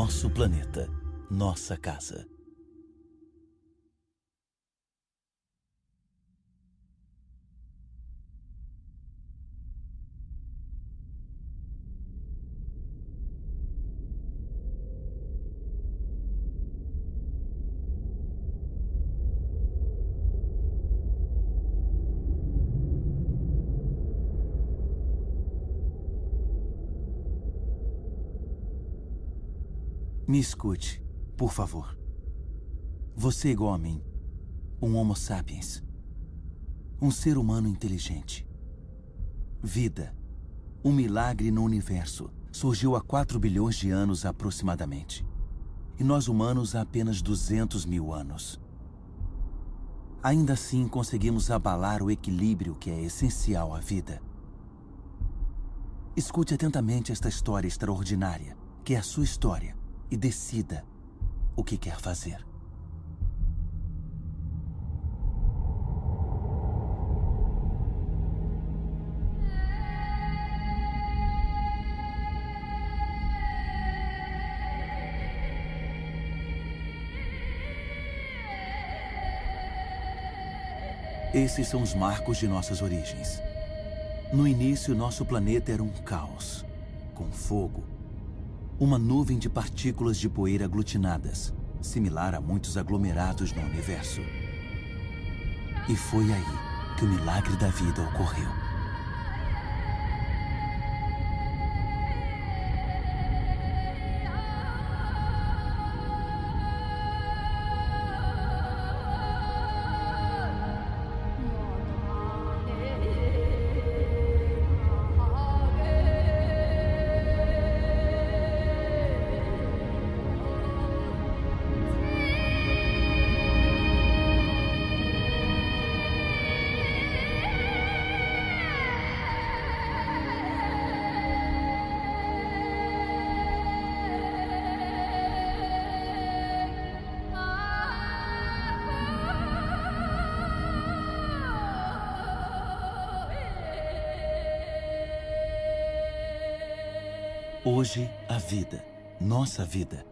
Nosso planeta, nossa casa. Me escute, por favor. Você é igual a mim, um Homo sapiens. Um ser humano inteligente. Vida, um milagre no universo, surgiu há 4 bilhões de anos aproximadamente. E nós humanos há apenas 200 mil anos. Ainda assim, conseguimos abalar o equilíbrio que é essencial à vida. Escute atentamente esta história extraordinária, que é a sua história. E decida o que quer fazer. Esses são os marcos de nossas origens. No início, nosso planeta era um caos, com fogo, uma nuvem de partículas de poeira aglutinadas, similar a muitos aglomerados no universo. E foi aí que o milagre da vida ocorreu. Hoje, a vida, nossa vida,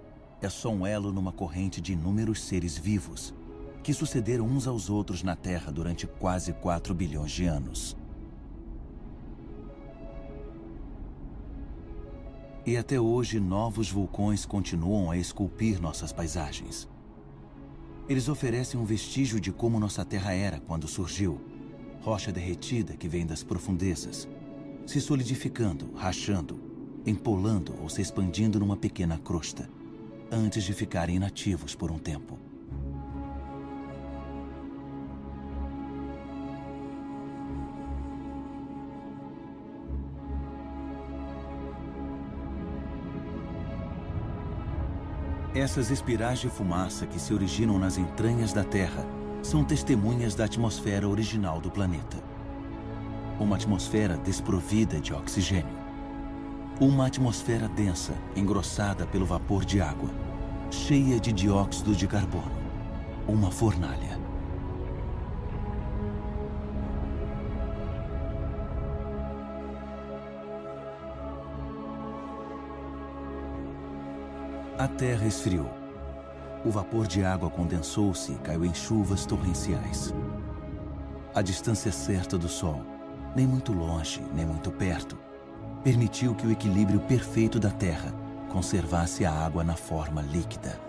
é só um elo numa corrente de inúmeros seres vivos que sucederam uns aos outros na Terra durante quase 4 bilhões de anos. E até hoje, novos vulcões continuam a esculpir nossas paisagens. Eles oferecem um vestígio de como nossa Terra era quando surgiu. Rocha derretida que vem das profundezas, se solidificando, rachando, empolando ou se expandindo numa pequena crosta, antes de ficarem inativos por um tempo. Essas espirais de fumaça que se originam nas entranhas da Terra são testemunhas da atmosfera original do planeta. Uma atmosfera desprovida de oxigênio. Uma atmosfera densa, engrossada pelo vapor de água, cheia de dióxido de carbono. Uma fornalha. A Terra esfriou. O vapor de água condensou-se e caiu em chuvas torrenciais. A distância certa do Sol, nem muito longe, nem muito perto, permitiu que o equilíbrio perfeito da Terra conservasse a água na forma líquida.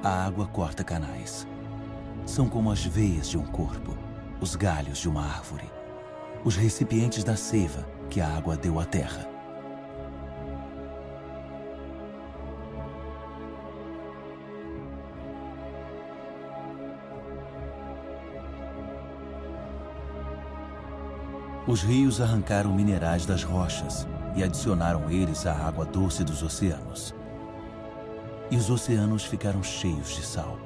A água corta canais. São como as veias de um corpo, os galhos de uma árvore, os recipientes da seiva que a água deu à Terra. Os rios arrancaram minerais das rochas e adicionaram eles à água doce dos oceanos. E os oceanos ficaram cheios de sal.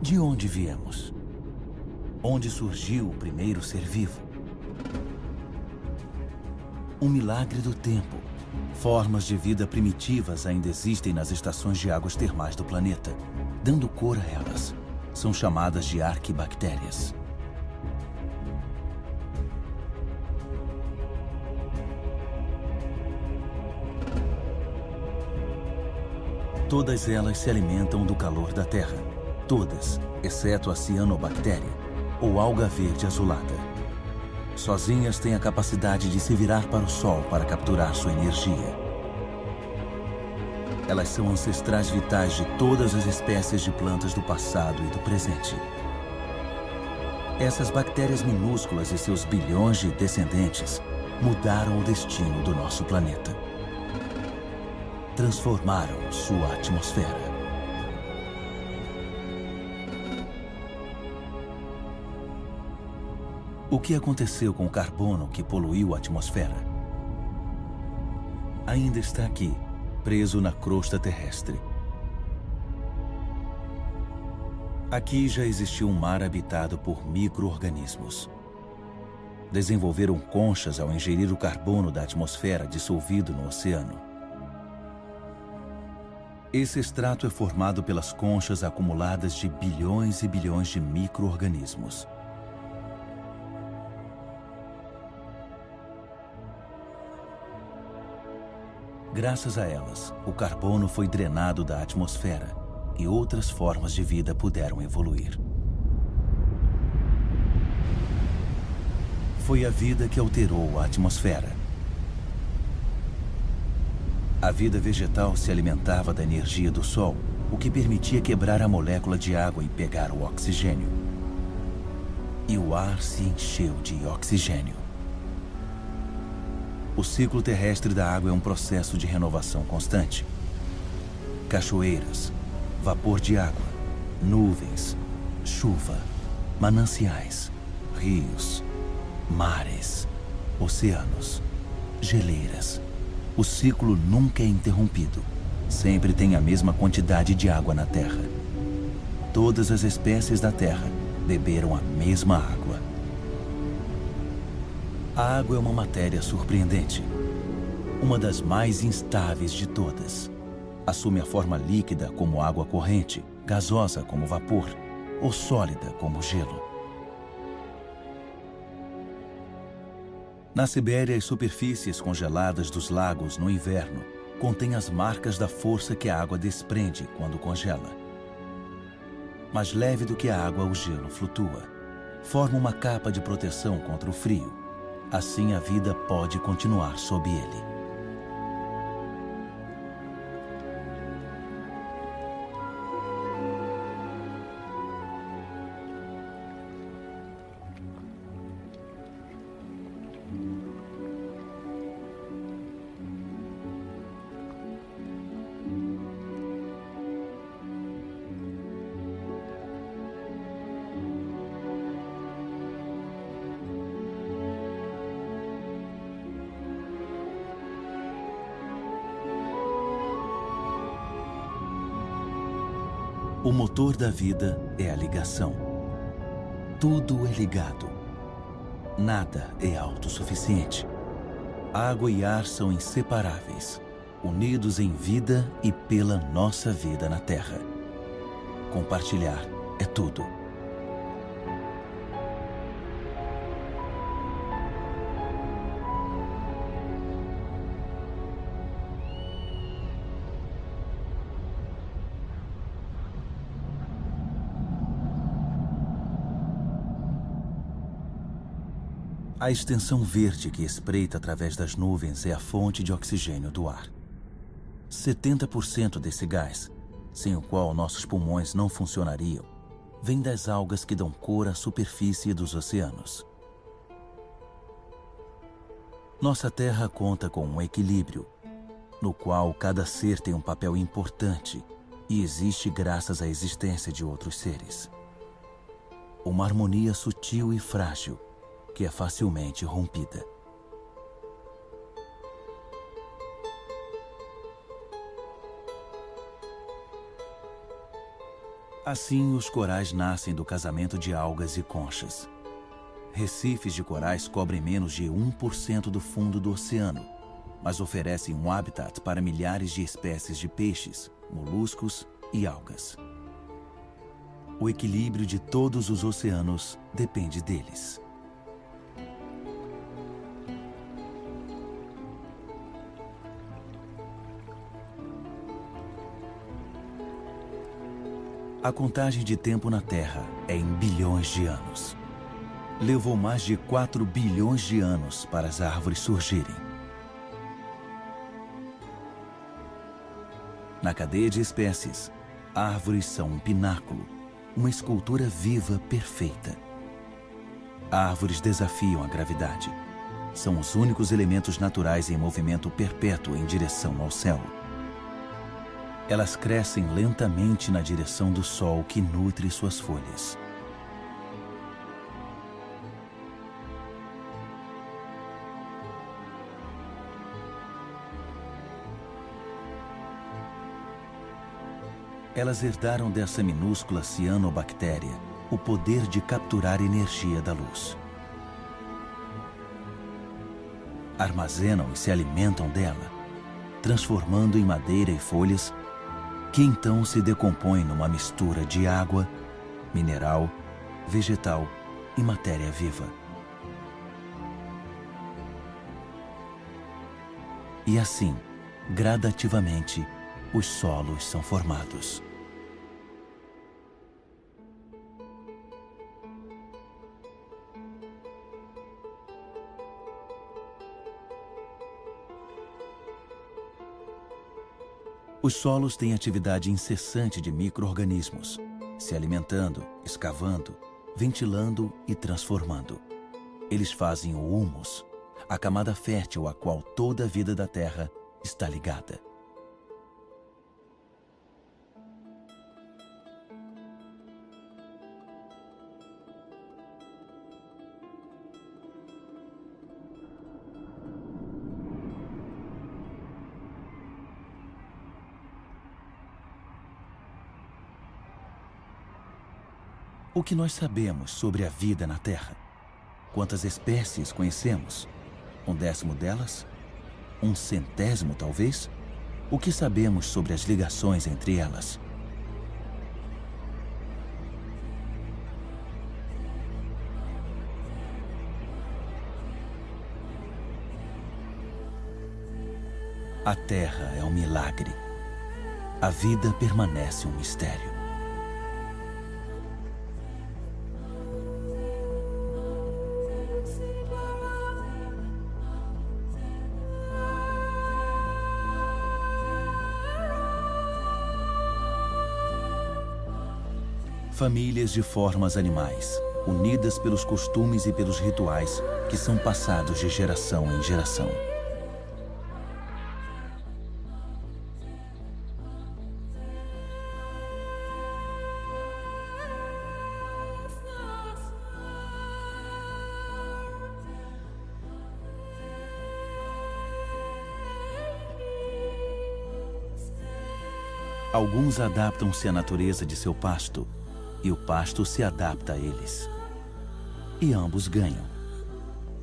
De onde viemos? Onde surgiu o primeiro ser vivo? Um milagre do tempo. Formas de vida primitivas ainda existem nas estações de águas termais do planeta, dando cor a elas. São chamadas de arquibactérias. Todas elas se alimentam do calor da Terra. Todas, exceto a cianobactéria, ou alga verde azulada. Sozinhas têm a capacidade de se virar para o Sol para capturar sua energia. Elas são ancestrais vitais de todas as espécies de plantas do passado e do presente. Essas bactérias minúsculas e seus bilhões de descendentes mudaram o destino do nosso planeta. Transformaram sua atmosfera. O que aconteceu com o carbono que poluiu a atmosfera? Ainda está aqui, preso na crosta terrestre. Aqui já existiu um mar habitado por micro-organismos. Desenvolveram conchas ao ingerir o carbono da atmosfera dissolvido no oceano. Esse extrato é formado pelas conchas acumuladas de bilhões e bilhões de micro-organismos. Graças a elas, o carbono foi drenado da atmosfera e outras formas de vida puderam evoluir. Foi a vida que alterou a atmosfera. A vida vegetal se alimentava da energia do Sol, o que permitia quebrar a molécula de água e pegar o oxigênio. E o ar se encheu de oxigênio. O ciclo terrestre da água é um processo de renovação constante. Cachoeiras, vapor de água, nuvens, chuva, mananciais, rios, mares, oceanos, geleiras. O ciclo nunca é interrompido. Sempre tem a mesma quantidade de água na Terra. Todas as espécies da Terra beberam a mesma água. A água é uma matéria surpreendente. Uma das mais instáveis de todas. Assume a forma líquida como água corrente, gasosa como vapor, ou sólida como gelo. Na Sibéria, as superfícies congeladas dos lagos no inverno contêm as marcas da força que a água desprende quando congela. Mais leve do que a água, o gelo flutua. Forma uma capa de proteção contra o frio. Assim a vida pode continuar sob ele. O motor da vida é a ligação. Tudo é ligado. Nada é autossuficiente. Água e ar são inseparáveis, unidos em vida e pela nossa vida na Terra. Compartilhar é tudo. A extensão verde que espreita através das nuvens é a fonte de oxigênio do ar. 70% desse gás, sem o qual nossos pulmões não funcionariam, vem das algas que dão cor à superfície dos oceanos. Nossa Terra conta com um equilíbrio, no qual cada ser tem um papel importante e existe graças à existência de outros seres. Uma harmonia sutil e frágil, que é facilmente rompida. Assim, os corais nascem do casamento de algas e conchas. Recifes de corais cobrem menos de 1% do fundo do oceano, mas oferecem um habitat para milhares de espécies de peixes, moluscos e algas. O equilíbrio de todos os oceanos depende deles. A contagem de tempo na Terra é em bilhões de anos. Levou mais de 4 bilhões de anos para as árvores surgirem. Na cadeia de espécies, árvores são um pináculo, uma escultura viva perfeita. Árvores desafiam a gravidade. São os únicos elementos naturais em movimento perpétuo em direção ao céu. Elas crescem lentamente na direção do sol que nutre suas folhas. Elas herdaram dessa minúscula cianobactéria o poder de capturar energia da luz. Armazenam e se alimentam dela, transformando em madeira e folhas, que então se decompõem numa mistura de água, mineral, vegetal e matéria viva. E assim, gradativamente, os solos são formados. Os solos têm atividade incessante de micro-organismos, se alimentando, escavando, ventilando e transformando. Eles fazem o humus, a camada fértil a qual toda a vida da Terra está ligada. O que nós sabemos sobre a vida na Terra? Quantas espécies conhecemos? 1/10 delas? 1/100, talvez? O que sabemos sobre as ligações entre elas? A Terra é um milagre. A vida permanece um mistério. Famílias de formas animais, unidas pelos costumes e pelos rituais que são passados de geração em geração. Alguns adaptam-se à natureza de seu pasto, e o pasto se adapta a eles. E ambos ganham.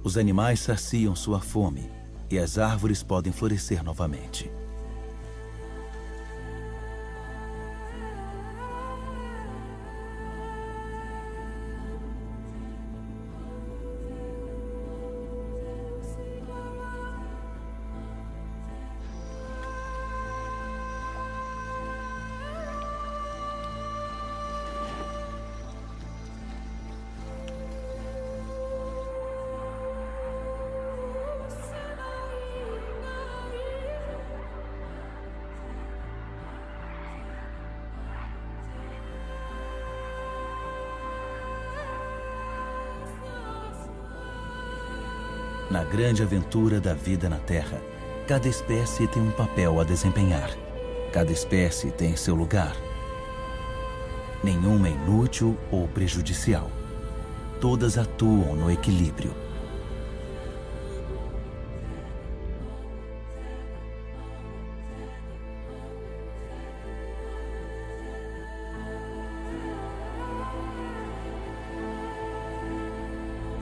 Os animais saciam sua fome e as árvores podem florescer novamente. Na grande aventura da vida na Terra, cada espécie tem um papel a desempenhar. Cada espécie tem seu lugar. Nenhuma é inútil ou prejudicial. Todas atuam no equilíbrio.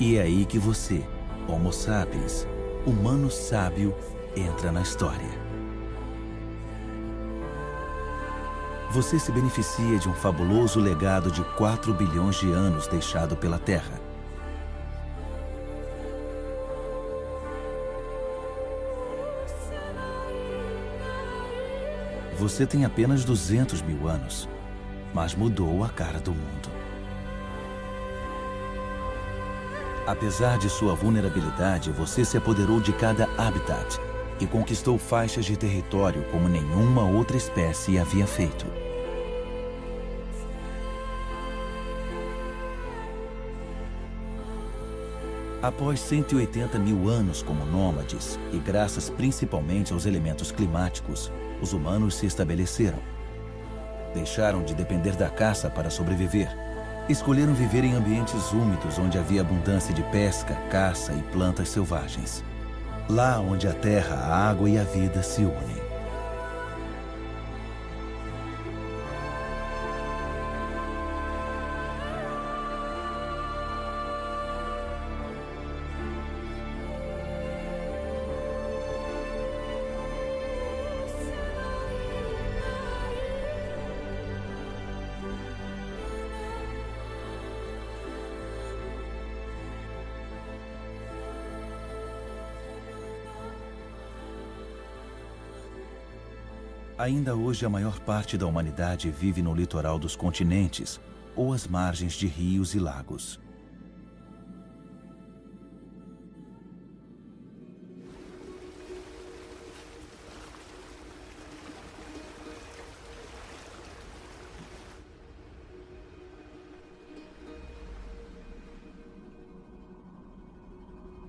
E é aí que você, Homo sapiens, humano sábio, entra na história. Você se beneficia de um fabuloso legado de 4 bilhões de anos deixado pela Terra. Você tem apenas 200 mil anos, mas mudou a cara do mundo. Apesar de sua vulnerabilidade, você se apoderou de cada habitat e conquistou faixas de território como nenhuma outra espécie havia feito. Após 180 mil anos como nômades, e graças principalmente aos elementos climáticos, os humanos se estabeleceram. Deixaram de depender da caça para sobreviver. Escolheram viver em ambientes úmidos onde havia abundância de pesca, caça e plantas selvagens. Lá onde a terra, a água e a vida se unem. Ainda hoje, a maior parte da humanidade vive no litoral dos continentes ou às margens de rios e lagos.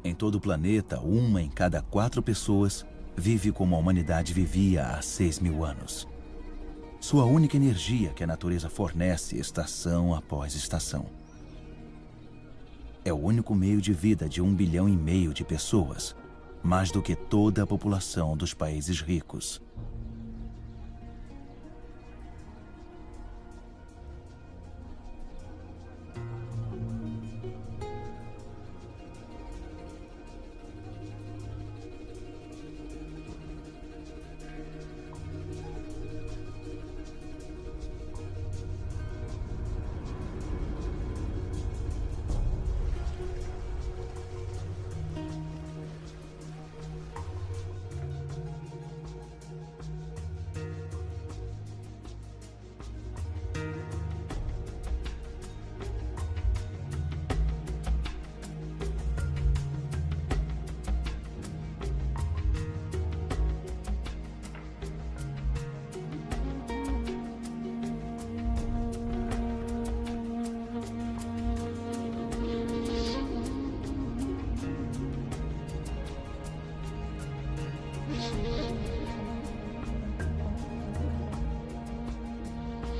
Em todo o planeta, 1 em cada 4 pessoas vive como a humanidade vivia há 6 mil anos. Sua única energia que a natureza fornece estação após estação. É o único meio de vida de 1,5 bilhão de pessoas, mais do que toda a população dos países ricos.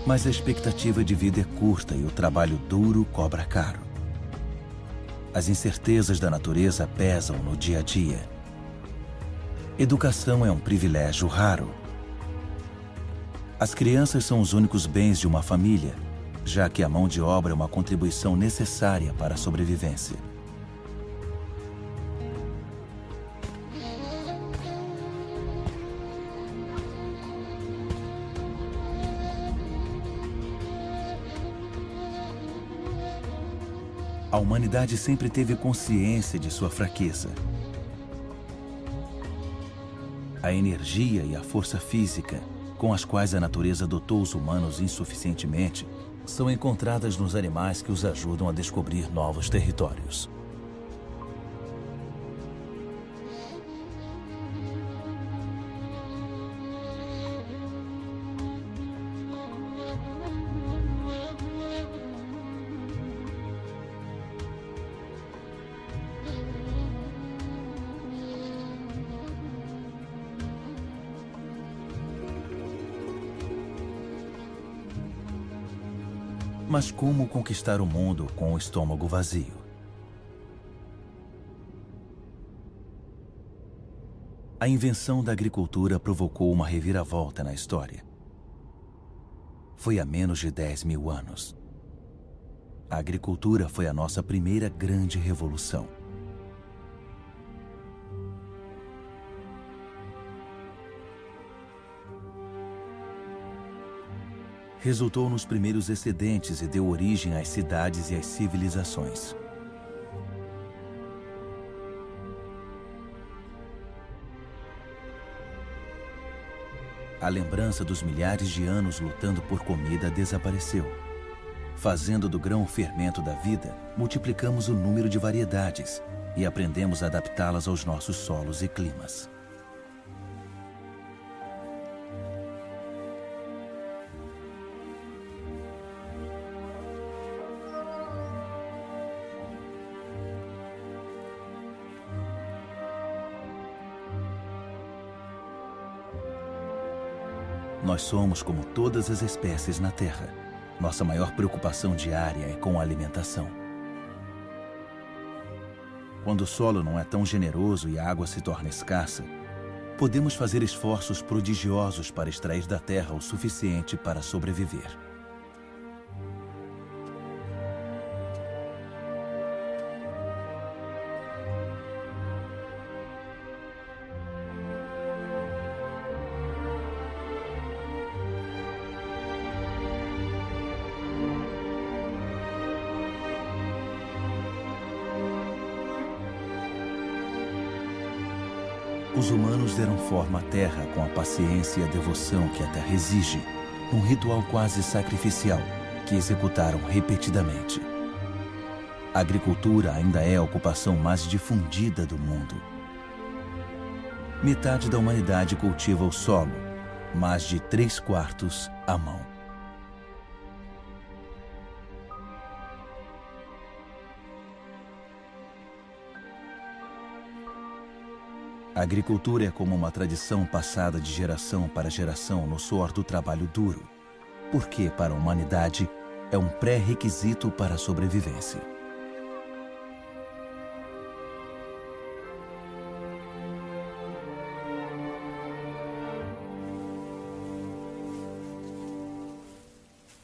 Mas a expectativa de vida é curta e o trabalho duro cobra caro. As incertezas da natureza pesam no dia a dia. Educação é um privilégio raro. As crianças são os únicos bens de uma família, já que a mão de obra é uma contribuição necessária para a sobrevivência. A humanidade sempre teve consciência de sua fraqueza. A energia e a força física, com as quais a natureza dotou os humanos insuficientemente, são encontradas nos animais que os ajudam a descobrir novos territórios. Mas como conquistar o mundo com o estômago vazio? A invenção da agricultura provocou uma reviravolta na história. Foi há menos de 10 mil anos. A agricultura foi a nossa primeira grande revolução. Resultou nos primeiros excedentes e deu origem às cidades e às civilizações. A lembrança dos milhares de anos lutando por comida desapareceu. Fazendo do grão o fermento da vida, multiplicamos o número de variedades e aprendemos a adaptá-las aos nossos solos e climas. Nós somos como todas as espécies na Terra. Nossa maior preocupação diária é com a alimentação. Quando o solo não é tão generoso e a água se torna escassa, podemos fazer esforços prodigiosos para extrair da terra o suficiente para sobreviver. Os humanos deram forma à terra com a paciência e a devoção que a terra exige, num ritual quase sacrificial que executaram repetidamente. A agricultura ainda é a ocupação mais difundida do mundo. Metade da humanidade cultiva o solo, mais de 3/4 à mão. A agricultura é como uma tradição passada de geração para geração no suor do trabalho duro, porque para a humanidade é um pré-requisito para a sobrevivência.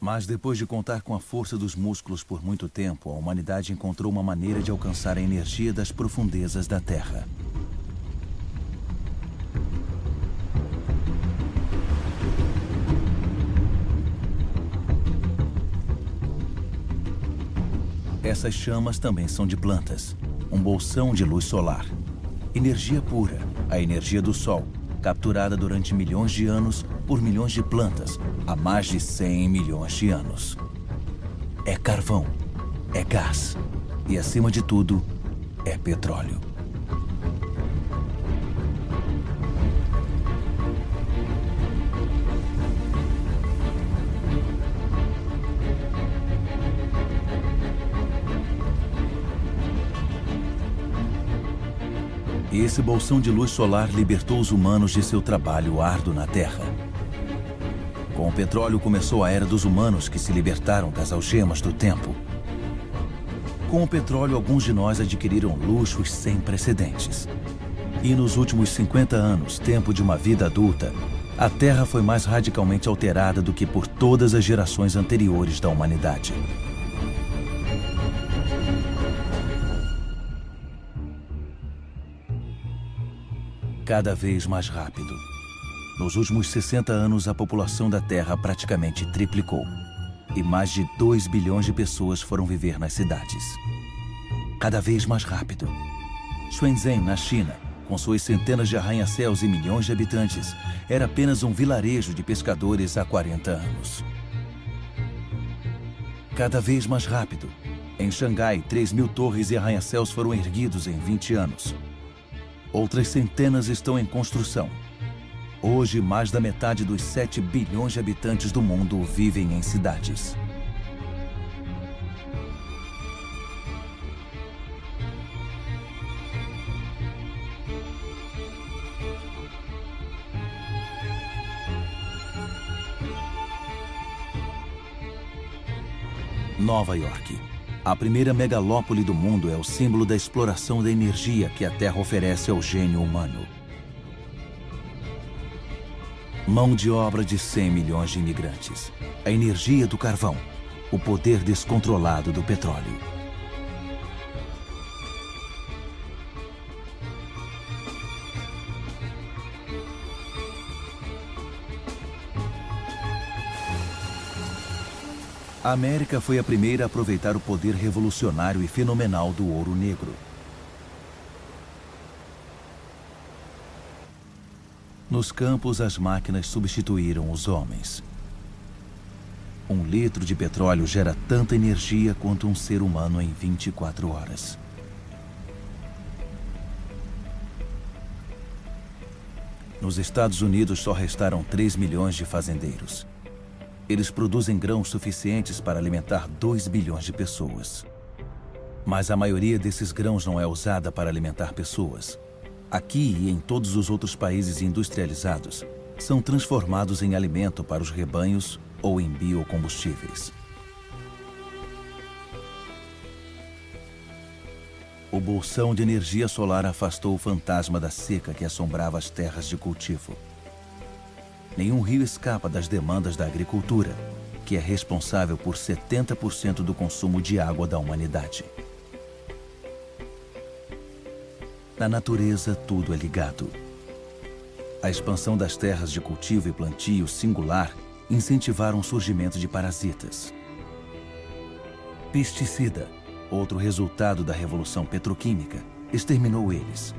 Mas depois de contar com a força dos músculos por muito tempo, a humanidade encontrou uma maneira de alcançar a energia das profundezas da Terra. Essas chamas também são de plantas, um bolsão de luz solar. Energia pura, a energia do Sol, capturada durante milhões de anos por milhões de plantas, há mais de 100 milhões de anos. É carvão, é gás e, acima de tudo, é petróleo. E esse bolsão de luz solar libertou os humanos de seu trabalho árduo na Terra. Com o petróleo começou a era dos humanos que se libertaram das algemas do tempo. Com o petróleo, alguns de nós adquiriram luxos sem precedentes. E nos últimos 50 anos, tempo de uma vida adulta, a Terra foi mais radicalmente alterada do que por todas as gerações anteriores da humanidade. Cada vez mais rápido. Nos últimos 60 anos, a população da Terra praticamente triplicou. E mais de 2 bilhões de pessoas foram viver nas cidades. Cada vez mais rápido. Shenzhen, na China, com suas centenas de arranha-céus e milhões de habitantes, era apenas um vilarejo de pescadores há 40 anos. Cada vez mais rápido. Em Xangai, 3.000 torres e arranha-céus foram erguidos em 20 anos. Outras centenas estão em construção. Hoje, mais da metade dos 7 bilhões de habitantes do mundo vivem em cidades. Nova York. A primeira megalópole do mundo é o símbolo da exploração da energia que a Terra oferece ao gênio humano. Mão de obra de 100 milhões de imigrantes. A energia do carvão. o poder descontrolado do petróleo. A América foi a primeira a aproveitar o poder revolucionário e fenomenal do ouro negro. Nos campos, as máquinas substituíram os homens. 1 litro de petróleo gera tanta energia quanto um ser humano em 24 horas. Nos Estados Unidos só restaram 3 milhões de fazendeiros. Eles produzem grãos suficientes para alimentar 2 bilhões de pessoas. Mas a maioria desses grãos não é usada para alimentar pessoas. Aqui e em todos os outros países industrializados, são transformados em alimento para os rebanhos ou em biocombustíveis. O bolsão de energia solar afastou o fantasma da seca que assombrava as terras de cultivo. Nenhum rio escapa das demandas da agricultura, que é responsável por 70% do consumo de água da humanidade. Na natureza, tudo é ligado. A expansão das terras de cultivo e plantio singular incentivaram o surgimento de parasitas. Pesticida, outro resultado da revolução petroquímica, exterminou eles.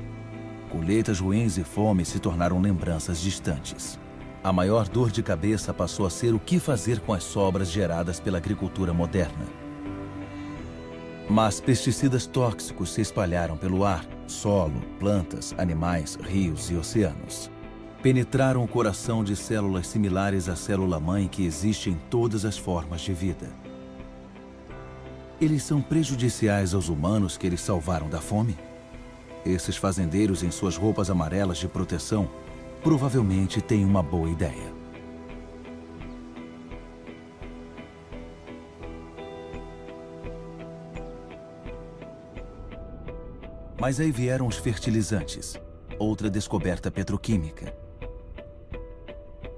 Colheitas ruins e fome se tornaram lembranças distantes. A maior dor de cabeça passou a ser o que fazer com as sobras geradas pela agricultura moderna. Mas pesticidas tóxicos se espalharam pelo ar, solo, plantas, animais, rios e oceanos. Penetraram o coração de células similares à célula-mãe que existe em todas as formas de vida. Eles são prejudiciais aos humanos que eles salvaram da fome? Esses fazendeiros em suas roupas amarelas de proteção provavelmente têm uma boa ideia. Mas aí vieram os fertilizantes, outra descoberta petroquímica.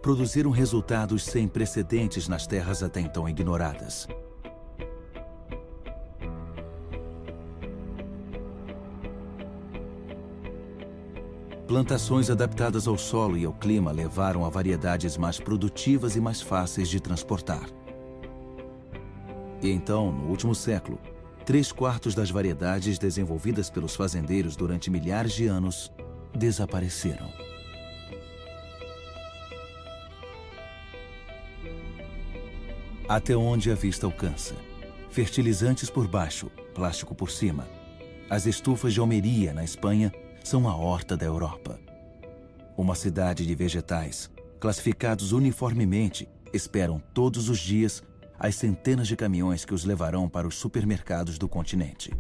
Produziram resultados sem precedentes nas terras até então ignoradas. Plantações adaptadas ao solo e ao clima levaram a variedades mais produtivas e mais fáceis de transportar. E então, no último século, 3/4 das variedades desenvolvidas pelos fazendeiros durante milhares de anos desapareceram. Até onde a vista alcança. Fertilizantes por baixo, plástico por cima. As estufas de Almeria, na Espanha, são a horta da Europa. Uma cidade de vegetais, classificados uniformemente, esperam todos os dias as centenas de caminhões que os levarão para os supermercados do continente.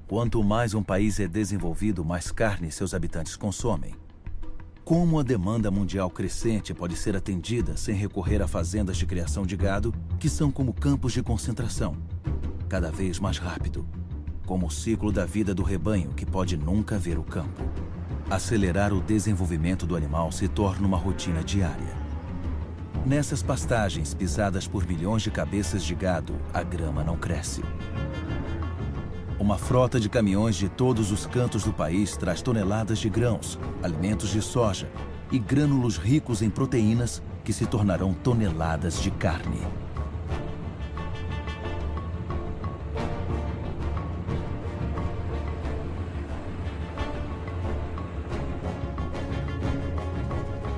Quanto mais um país é desenvolvido, mais carne seus habitantes consomem. Como a demanda mundial crescente pode ser atendida sem recorrer a fazendas de criação de gado, que são como campos de concentração, cada vez mais rápido, como o ciclo da vida do rebanho que pode nunca ver o campo. Acelerar o desenvolvimento do animal se torna uma rotina diária. Nessas pastagens pisadas por milhões de cabeças de gado, a grama não cresce. Uma frota de caminhões de todos os cantos do país traz toneladas de grãos, alimentos de soja e grânulos ricos em proteínas que se tornarão toneladas de carne.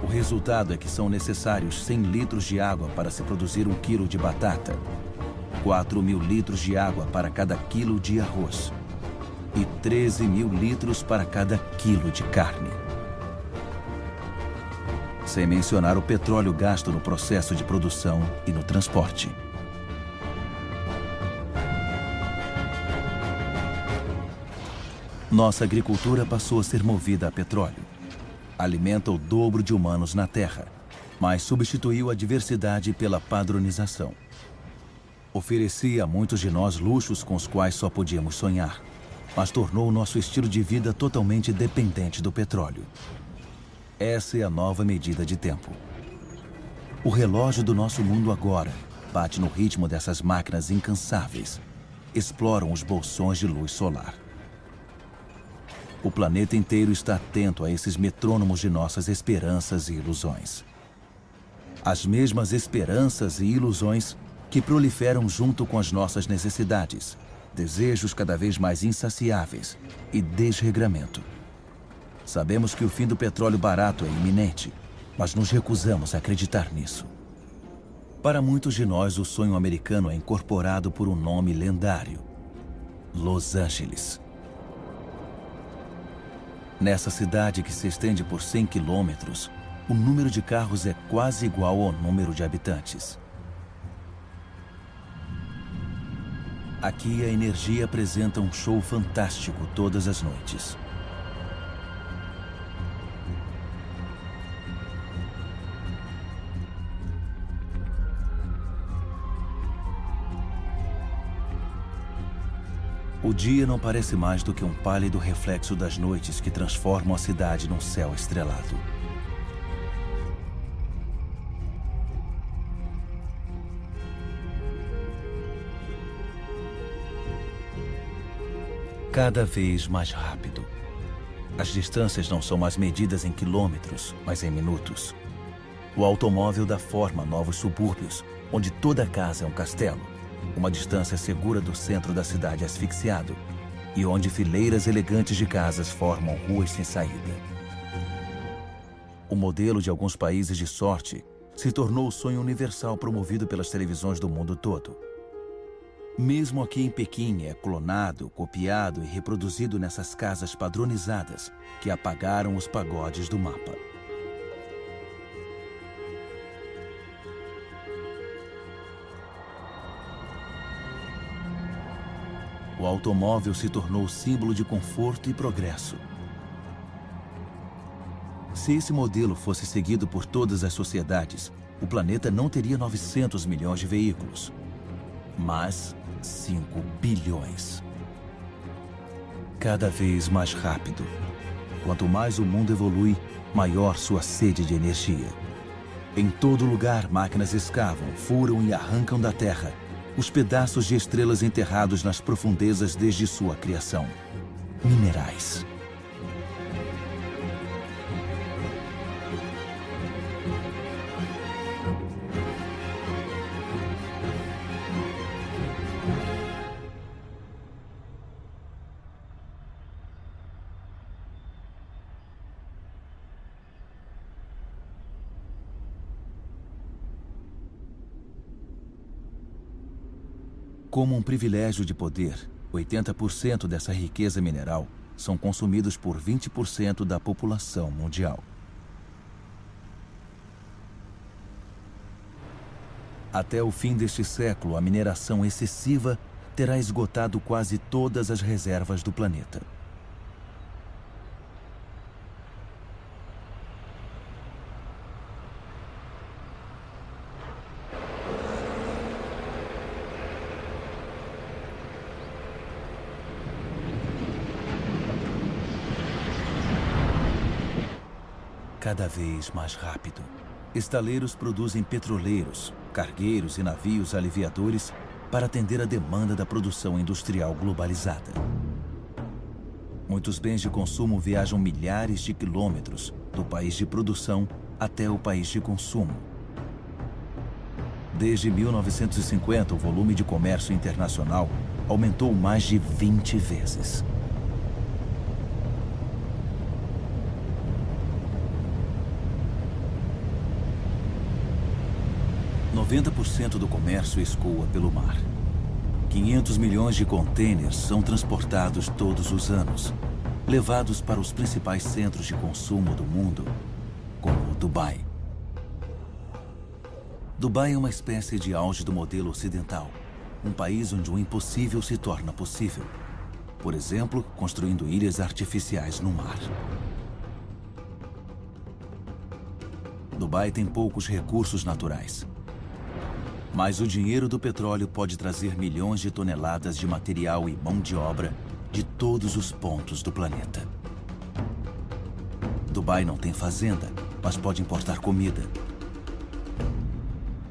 O resultado é que são necessários 100 litros de água para se produzir 1 quilo de batata, 4.000 litros de água para cada quilo de arroz e 13.000 litros para cada quilo de carne. Sem mencionar o petróleo gasto no processo de produção e no transporte. Nossa agricultura passou a ser movida a petróleo. Alimenta o dobro de humanos na Terra, mas substituiu a diversidade pela padronização. Oferecia a muitos de nós luxos com os quais só podíamos sonhar, mas tornou o nosso estilo de vida totalmente dependente do petróleo. Essa é a nova medida de tempo. O relógio do nosso mundo agora bate no ritmo dessas máquinas incansáveis. Exploram os bolsões de luz solar. O planeta inteiro está atento a esses metrônomos de nossas esperanças e ilusões. As mesmas esperanças e ilusões que proliferam junto com as nossas necessidades, desejos cada vez mais insaciáveis e desregramento. Sabemos que o fim do petróleo barato é iminente, mas nos recusamos a acreditar nisso. Para muitos de nós, o sonho americano é incorporado por um nome lendário: Los Angeles. Nessa cidade que se estende por 100 quilômetros, o número de carros é quase igual ao número de habitantes. Aqui a energia apresenta um show fantástico todas as noites. O dia não parece mais do que um pálido reflexo das noites que transformam a cidade num céu estrelado. Cada vez mais rápido. As distâncias não são mais medidas em quilômetros, mas em minutos. O automóvel dá forma a novos subúrbios, onde toda casa é um castelo. Uma distância segura do centro da cidade asfixiado, e onde fileiras elegantes de casas formam ruas sem saída. O modelo de alguns países de sorte se tornou o sonho universal promovido pelas televisões do mundo todo. Mesmo aqui em Pequim é clonado, copiado e reproduzido nessas casas padronizadas que apagaram os pagodes do mapa. O automóvel se tornou símbolo de conforto e progresso. Se esse modelo fosse seguido por todas as sociedades, o planeta não teria 900 milhões de veículos, mas 5 bilhões. Cada vez mais rápido. Quanto mais o mundo evolui, maior sua sede de energia. Em todo lugar, máquinas escavam, furam e arrancam da Terra os pedaços de estrelas enterrados nas profundezas desde sua criação. Minerais. Como um privilégio de poder, 80% dessa riqueza mineral são consumidos por 20% da população mundial. Até o fim deste século, a mineração excessiva terá esgotado quase todas as reservas do planeta. Cada vez mais rápido. Estaleiros produzem petroleiros, cargueiros e navios aliviadores para atender a demanda da produção industrial globalizada. Muitos bens de consumo viajam milhares de quilômetros do país de produção até o país de consumo. Desde 1950, o volume de comércio internacional aumentou mais de 20 vezes. ,90% do comércio escoa pelo mar. 500 milhões de contêineres são transportados todos os anos, levados para os principais centros de consumo do mundo, como Dubai. Dubai é uma espécie de auge do modelo ocidental, um país onde o impossível se torna possível. Por exemplo, construindo ilhas artificiais no mar. Dubai tem poucos recursos naturais. Mas o dinheiro do petróleo pode trazer milhões de toneladas de material e mão de obra de todos os pontos do planeta. Dubai não tem fazenda, mas pode importar comida.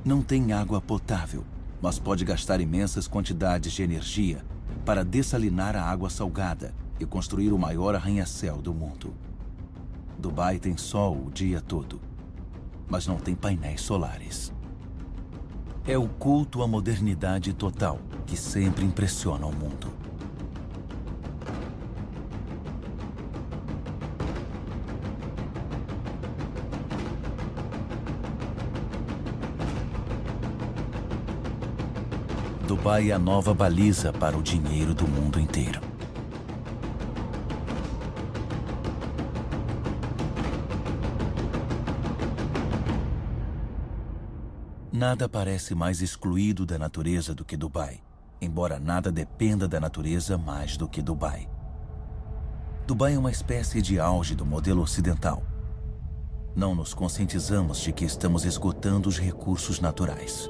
Não tem água potável, mas pode gastar imensas quantidades de energia para dessalinar a água salgada e construir o maior arranha-céu do mundo. Dubai tem sol o dia todo, mas não tem painéis solares. É o culto à modernidade total que sempre impressiona o mundo. Dubai é a nova baliza para o dinheiro do mundo inteiro. Nada parece mais excluído da natureza do que Dubai, embora nada dependa da natureza mais do que Dubai. Dubai é uma espécie de auge do modelo ocidental. Não nos conscientizamos de que estamos esgotando os recursos naturais.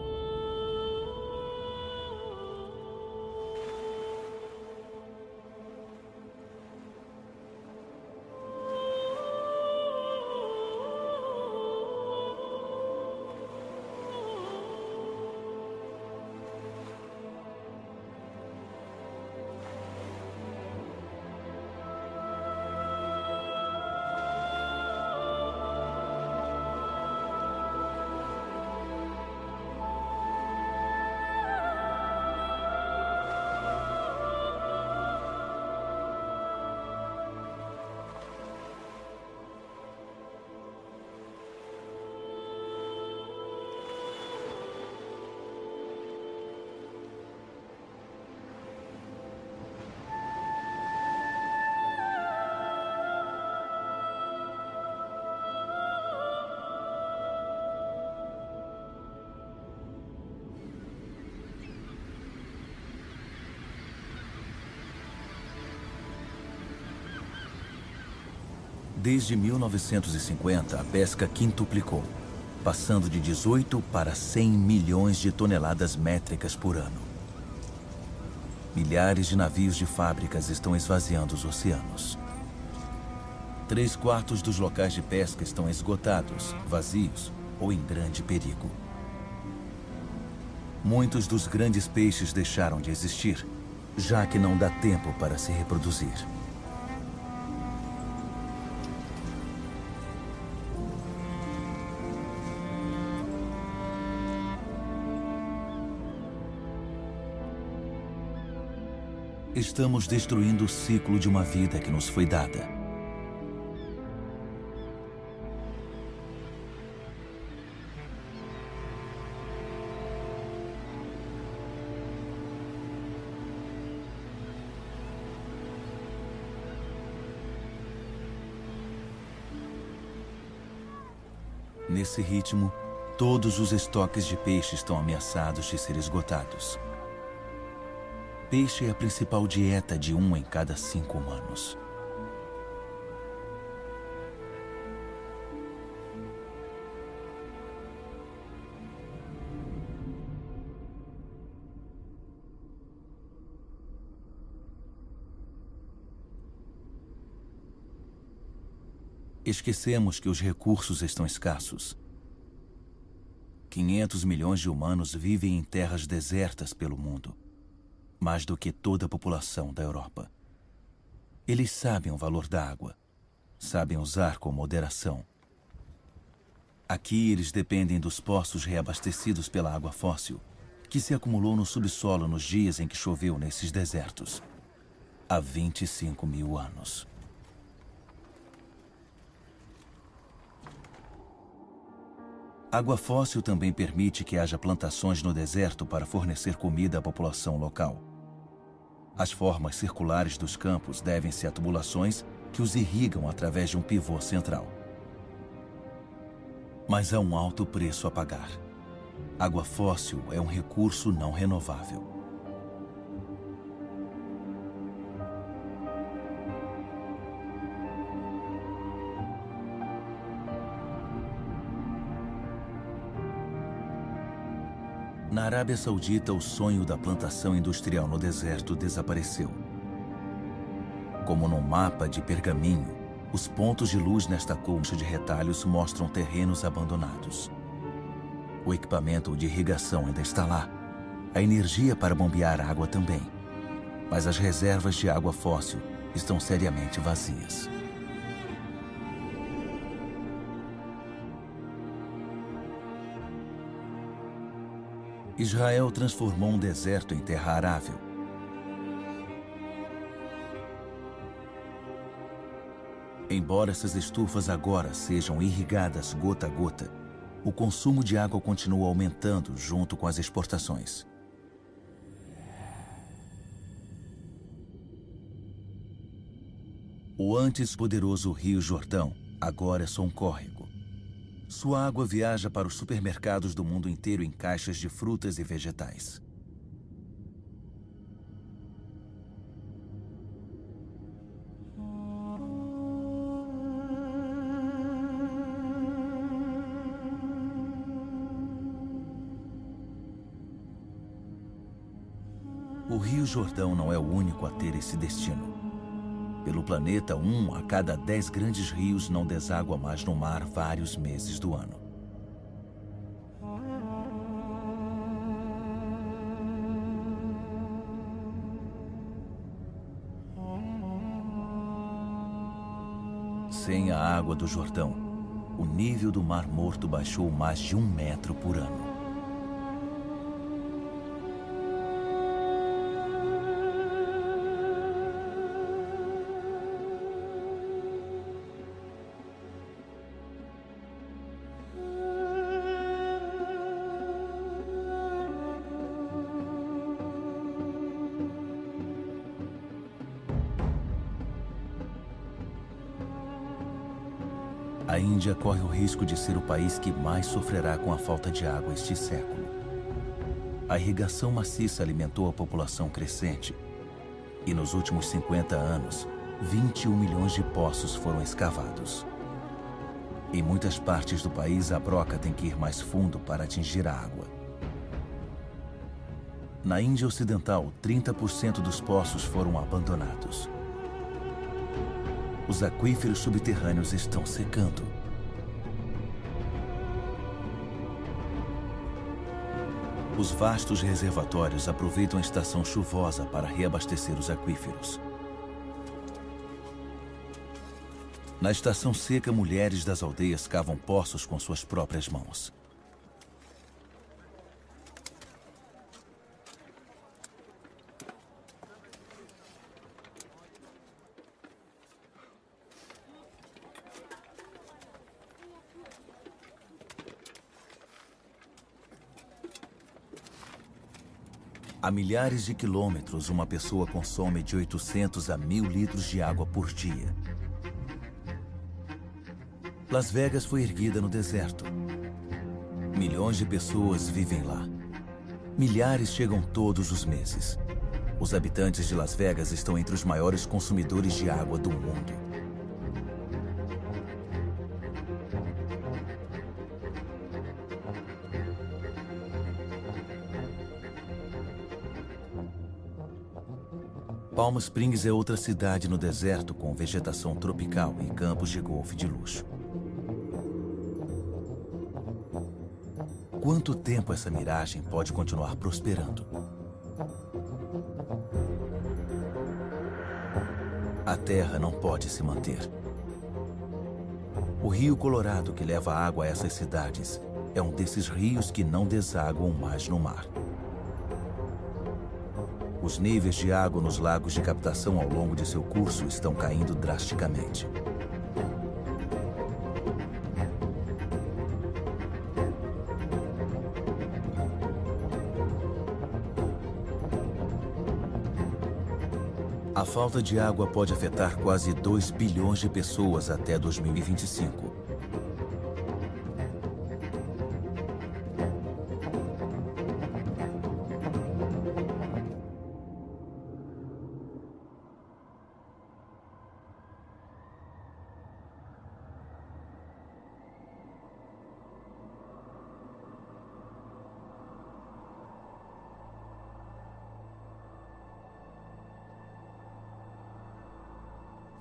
Desde 1950, a pesca quintuplicou, passando de 18 para 100 milhões de toneladas métricas por ano. Milhares de navios de fábricas estão esvaziando os oceanos. 3/4 dos locais de pesca estão esgotados, vazios ou em grande perigo. Muitos dos grandes peixes deixaram de existir, já que não dá tempo para se reproduzir. Estamos destruindo o ciclo de uma vida que nos foi dada. Nesse ritmo, todos os estoques de peixe estão ameaçados de ser esgotados. Peixe é a principal dieta de 1 em cada 5 humanos. Esquecemos que os recursos estão escassos. 500 milhões de humanos vivem em terras desertas pelo mundo, mais do que toda a população da Europa. Eles sabem o valor da água, sabem usar com moderação. Aqui eles dependem dos poços reabastecidos pela água fóssil, que se acumulou no subsolo nos dias em que choveu nesses desertos, há 25 mil anos. Água fóssil também permite que haja plantações no deserto para fornecer comida à população local. As formas circulares dos campos devem-se a tubulações que os irrigam através de um pivô central. Mas há um alto preço a pagar. Água fóssil é um recurso não renovável. Na Arábia Saudita, o sonho da plantação industrial no deserto desapareceu. Como num mapa de pergaminho, os pontos de luz nesta colcha de retalhos mostram terrenos abandonados. O equipamento de irrigação ainda está lá, A energia para bombear água também. Mas as reservas de água fóssil estão seriamente vazias. Israel transformou um deserto em terra arável. Embora essas estufas agora sejam irrigadas gota a gota, o consumo de água continua aumentando junto com as exportações. O antes poderoso Rio Jordão agora é só um córrego. Sua água viaja para os supermercados do mundo inteiro em caixas de frutas e vegetais. O Rio Jordão não é o único a ter esse destino. Pelo planeta, 1 a cada 10 grandes rios não deságua mais no mar vários meses do ano. Sem a água do Jordão, o nível do Mar Morto baixou mais de 1 metro por ano. A Índia corre o risco de ser o país que mais sofrerá com a falta de água este século. A irrigação maciça alimentou a população crescente. E nos últimos 50 anos, 21 milhões de poços foram escavados. Em muitas partes do país, a broca tem que ir mais fundo para atingir a água. Na Índia Ocidental, 30% dos poços foram abandonados. Os aquíferos subterrâneos estão secando. Os vastos reservatórios aproveitam a estação chuvosa para reabastecer os aquíferos. Na estação seca, mulheres das aldeias cavam poços com suas próprias mãos. A milhares de quilômetros, uma pessoa consome de 800 a 1.000 litros de água por dia. Las Vegas foi erguida no deserto. Milhões de pessoas vivem lá. Milhares chegam todos os meses. Os habitantes de Las Vegas estão entre os maiores consumidores de água do mundo. Palm Springs é outra cidade no deserto com vegetação tropical e campos de golfe de luxo. Quanto tempo essa miragem pode continuar prosperando? A terra não pode se manter. O rio Colorado, que leva água a essas cidades, é um desses rios que não desaguam mais no mar. Os níveis de água nos lagos de captação ao longo de seu curso estão caindo drasticamente. A falta de água pode afetar quase 2 bilhões de pessoas até 2025.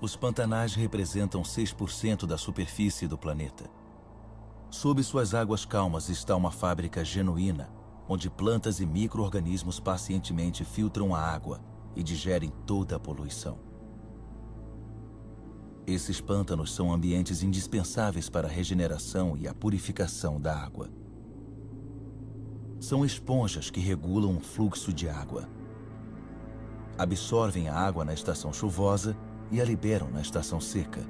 Os pantanais representam 6% da superfície do planeta. Sob suas águas calmas está uma fábrica genuína, onde plantas e micro-organismos pacientemente filtram a água e digerem toda a poluição. Esses pântanos são ambientes indispensáveis para a regeneração e a purificação da água. São esponjas que regulam o fluxo de água. Absorvem a água na estação chuvosa e a liberam na estação seca.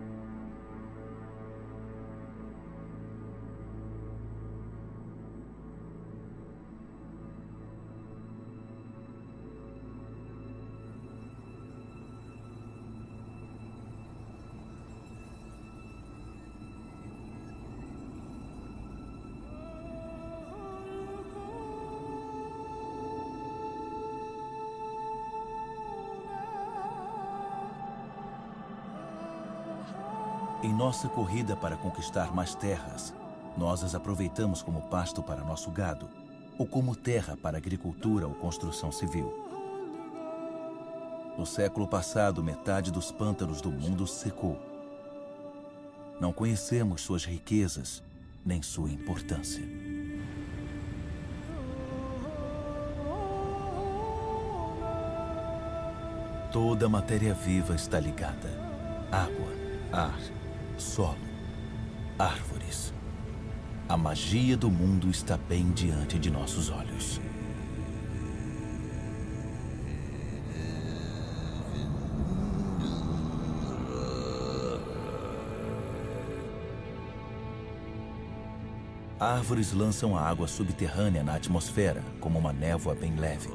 Em nossa corrida para conquistar mais terras, nós as aproveitamos como pasto para nosso gado, ou como terra para agricultura ou construção civil. No século passado, metade dos pântanos do mundo secou. Não conhecemos suas riquezas, nem sua importância. Toda a matéria viva está ligada. Água, ar, solo, árvores. A magia do mundo está bem diante de nossos olhos. Árvores lançam a água subterrânea na atmosfera como uma névoa bem leve.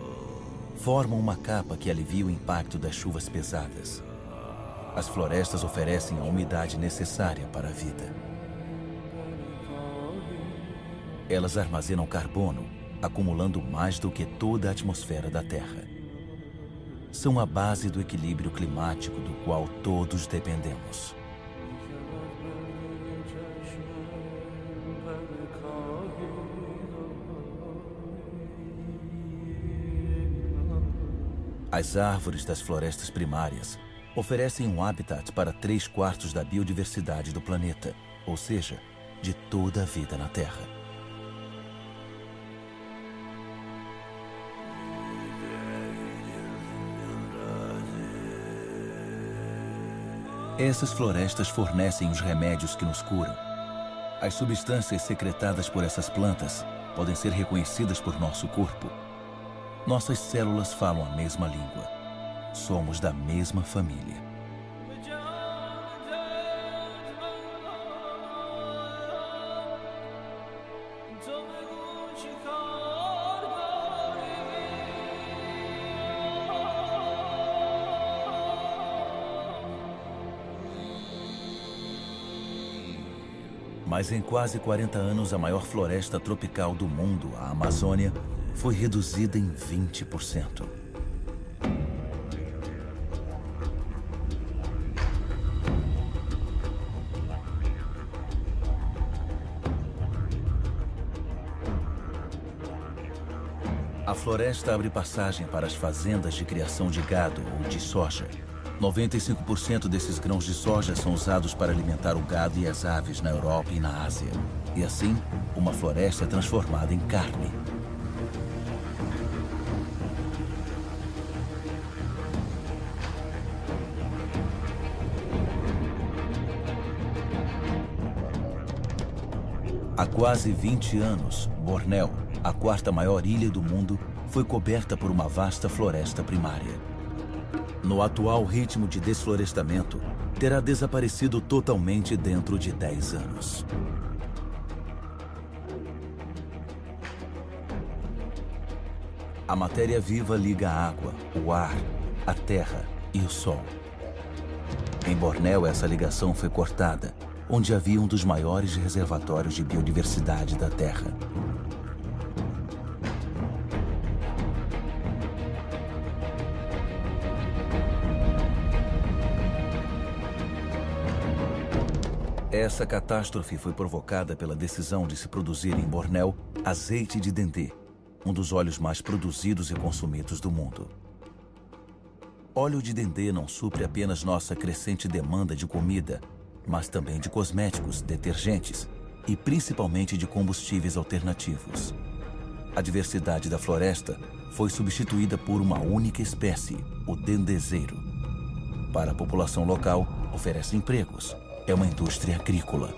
Formam uma capa que alivia o impacto das chuvas pesadas. As florestas oferecem a umidade necessária para a vida. Elas armazenam carbono, acumulando mais do que toda a atmosfera da Terra. São a base do equilíbrio climático do qual todos dependemos. As árvores das florestas primárias oferecem um habitat para 3/4 da biodiversidade do planeta, ou seja, de toda a vida na Terra. Essas florestas fornecem os remédios que nos curam. As substâncias secretadas por essas plantas podem ser reconhecidas por nosso corpo. Nossas células falam a mesma língua. Somos da mesma família. Mas em quase 40 anos, a maior floresta tropical do mundo, a Amazônia, foi reduzida em 20%. A floresta abre passagem para as fazendas de criação de gado ou de soja. 95% desses grãos de soja são usados para alimentar o gado e as aves na Europa e na Ásia. E assim, uma floresta é transformada em carne. Há quase 20 anos, Bornéu, a 4ª maior ilha do mundo, foi coberta por uma vasta floresta primária. No atual ritmo de desflorestamento, terá desaparecido totalmente dentro de 10 anos. A matéria viva liga a água, o ar, a terra e o sol. Em Bornéu, essa ligação foi cortada, onde havia um dos maiores reservatórios de biodiversidade da Terra. Essa catástrofe foi provocada pela decisão de se produzir em Bornéu azeite de dendê, um dos óleos mais produzidos e consumidos do mundo. Óleo de dendê não supre apenas nossa crescente demanda de comida, mas também de cosméticos, detergentes e principalmente de combustíveis alternativos. A diversidade da floresta foi substituída por uma única espécie, o dendezeiro. Para a população local, oferece empregos. É uma indústria agrícola.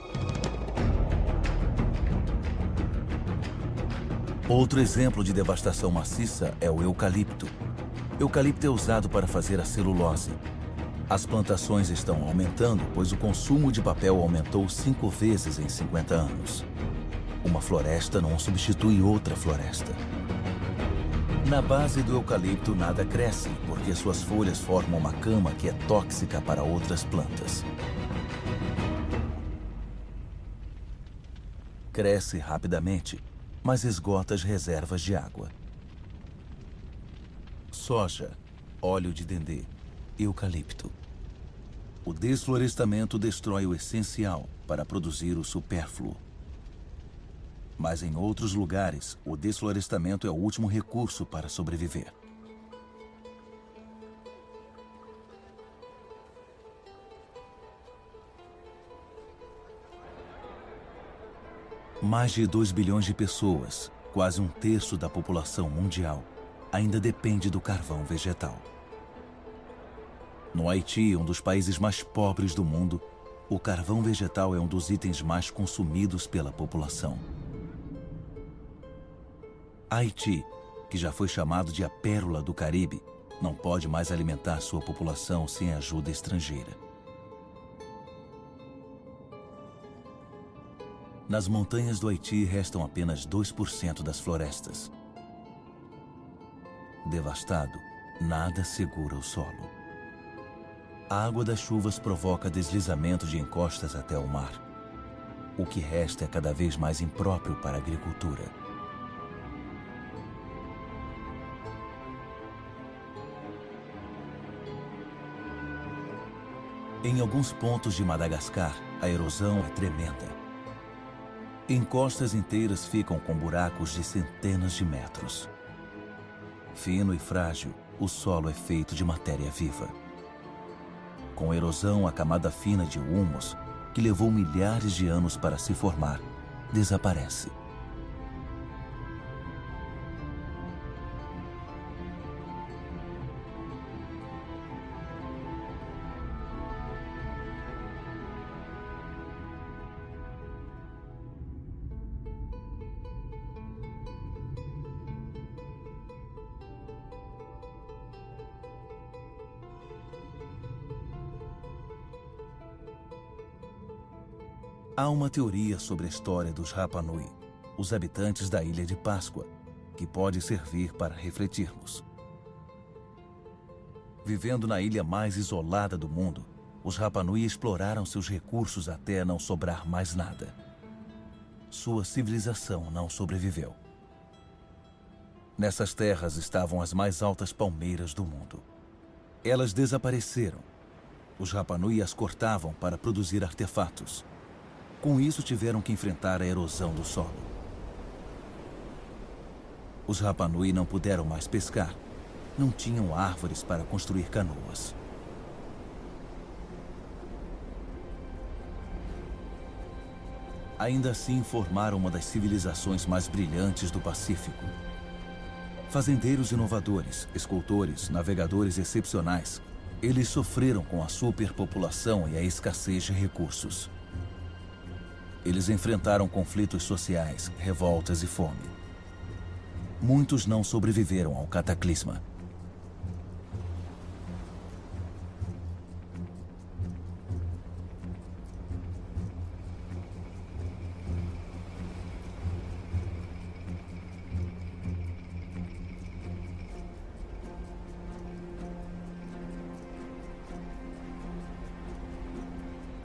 Outro exemplo de devastação maciça é o eucalipto. Eucalipto é usado para fazer a celulose. As plantações estão aumentando, pois o consumo de papel aumentou 5 vezes em 50 anos. Uma floresta não substitui outra floresta. Na base do eucalipto nada cresce, porque suas folhas formam uma cama que é tóxica para outras plantas. Cresce rapidamente, mas esgota as reservas de água. Soja, óleo de dendê, eucalipto. O desflorestamento destrói o essencial para produzir o supérfluo. Mas em outros lugares, o desflorestamento é o último recurso para sobreviver. Mais de 2 bilhões de pessoas, quase 1/3 da população mundial, ainda depende do carvão vegetal. No Haiti, um dos países mais pobres do mundo, o carvão vegetal é um dos itens mais consumidos pela população. Haiti, que já foi chamado de a pérola do Caribe, não pode mais alimentar sua população sem ajuda estrangeira. Nas montanhas do Haiti restam apenas 2% das florestas. Devastado, nada segura o solo. A água das chuvas provoca deslizamento de encostas até o mar. O que resta é cada vez mais impróprio para a agricultura. Em alguns pontos de Madagascar, a erosão é tremenda. Encostas inteiras ficam com buracos de centenas de metros. Fino e frágil, o solo é feito de matéria viva. Com erosão, a camada fina de humus, que levou milhares de anos para se formar, desaparece. Há uma teoria sobre a história dos Rapa Nui, os habitantes da Ilha de Páscoa, que pode servir para refletirmos. Vivendo na ilha mais isolada do mundo, os Rapa Nui exploraram seus recursos até não sobrar mais nada. Sua civilização não sobreviveu. Nessas terras estavam as mais altas palmeiras do mundo. Elas desapareceram. Os Rapa Nui as cortavam para produzir artefatos. Com isso, tiveram que enfrentar a erosão do solo. Os Rapa Nui não puderam mais pescar. Não tinham árvores para construir canoas. Ainda assim, formaram uma das civilizações mais brilhantes do Pacífico. Fazendeiros inovadores, escultores, navegadores excepcionais, eles sofreram com a superpopulação e a escassez de recursos. Eles enfrentaram conflitos sociais, revoltas e fome. Muitos não sobreviveram ao cataclisma.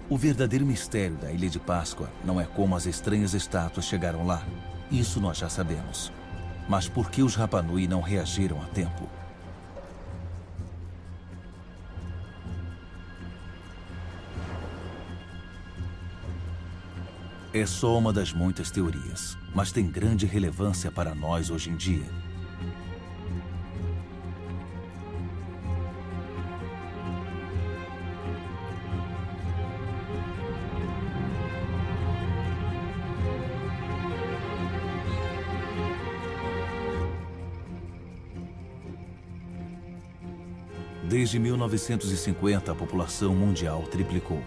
O verdadeiro mistério da Ilha de Páscoa não é como as estranhas estátuas chegaram lá. Isso nós já sabemos. Mas por que os Rapa Nui não reagiram a tempo? É só uma das muitas teorias, mas tem grande relevância para nós hoje em dia. Desde 1950, a população mundial triplicou.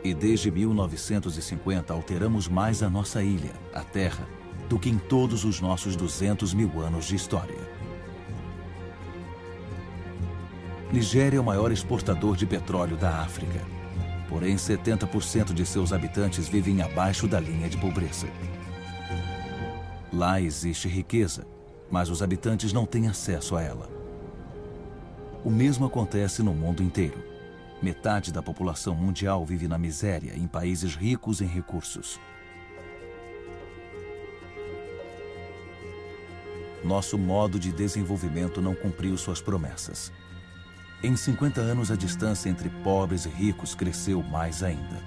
E desde 1950, alteramos mais a nossa ilha, a Terra, do que em todos os nossos 200 mil anos de história. Nigéria é o maior exportador de petróleo da África. Porém, 70% de seus habitantes vivem abaixo da linha de pobreza. Lá existe riqueza, mas os habitantes não têm acesso a ela. O mesmo acontece no mundo inteiro. Metade da população mundial vive na miséria em países ricos em recursos. Nosso modo de desenvolvimento não cumpriu suas promessas. Em 50 anos, a distância entre pobres e ricos cresceu mais ainda.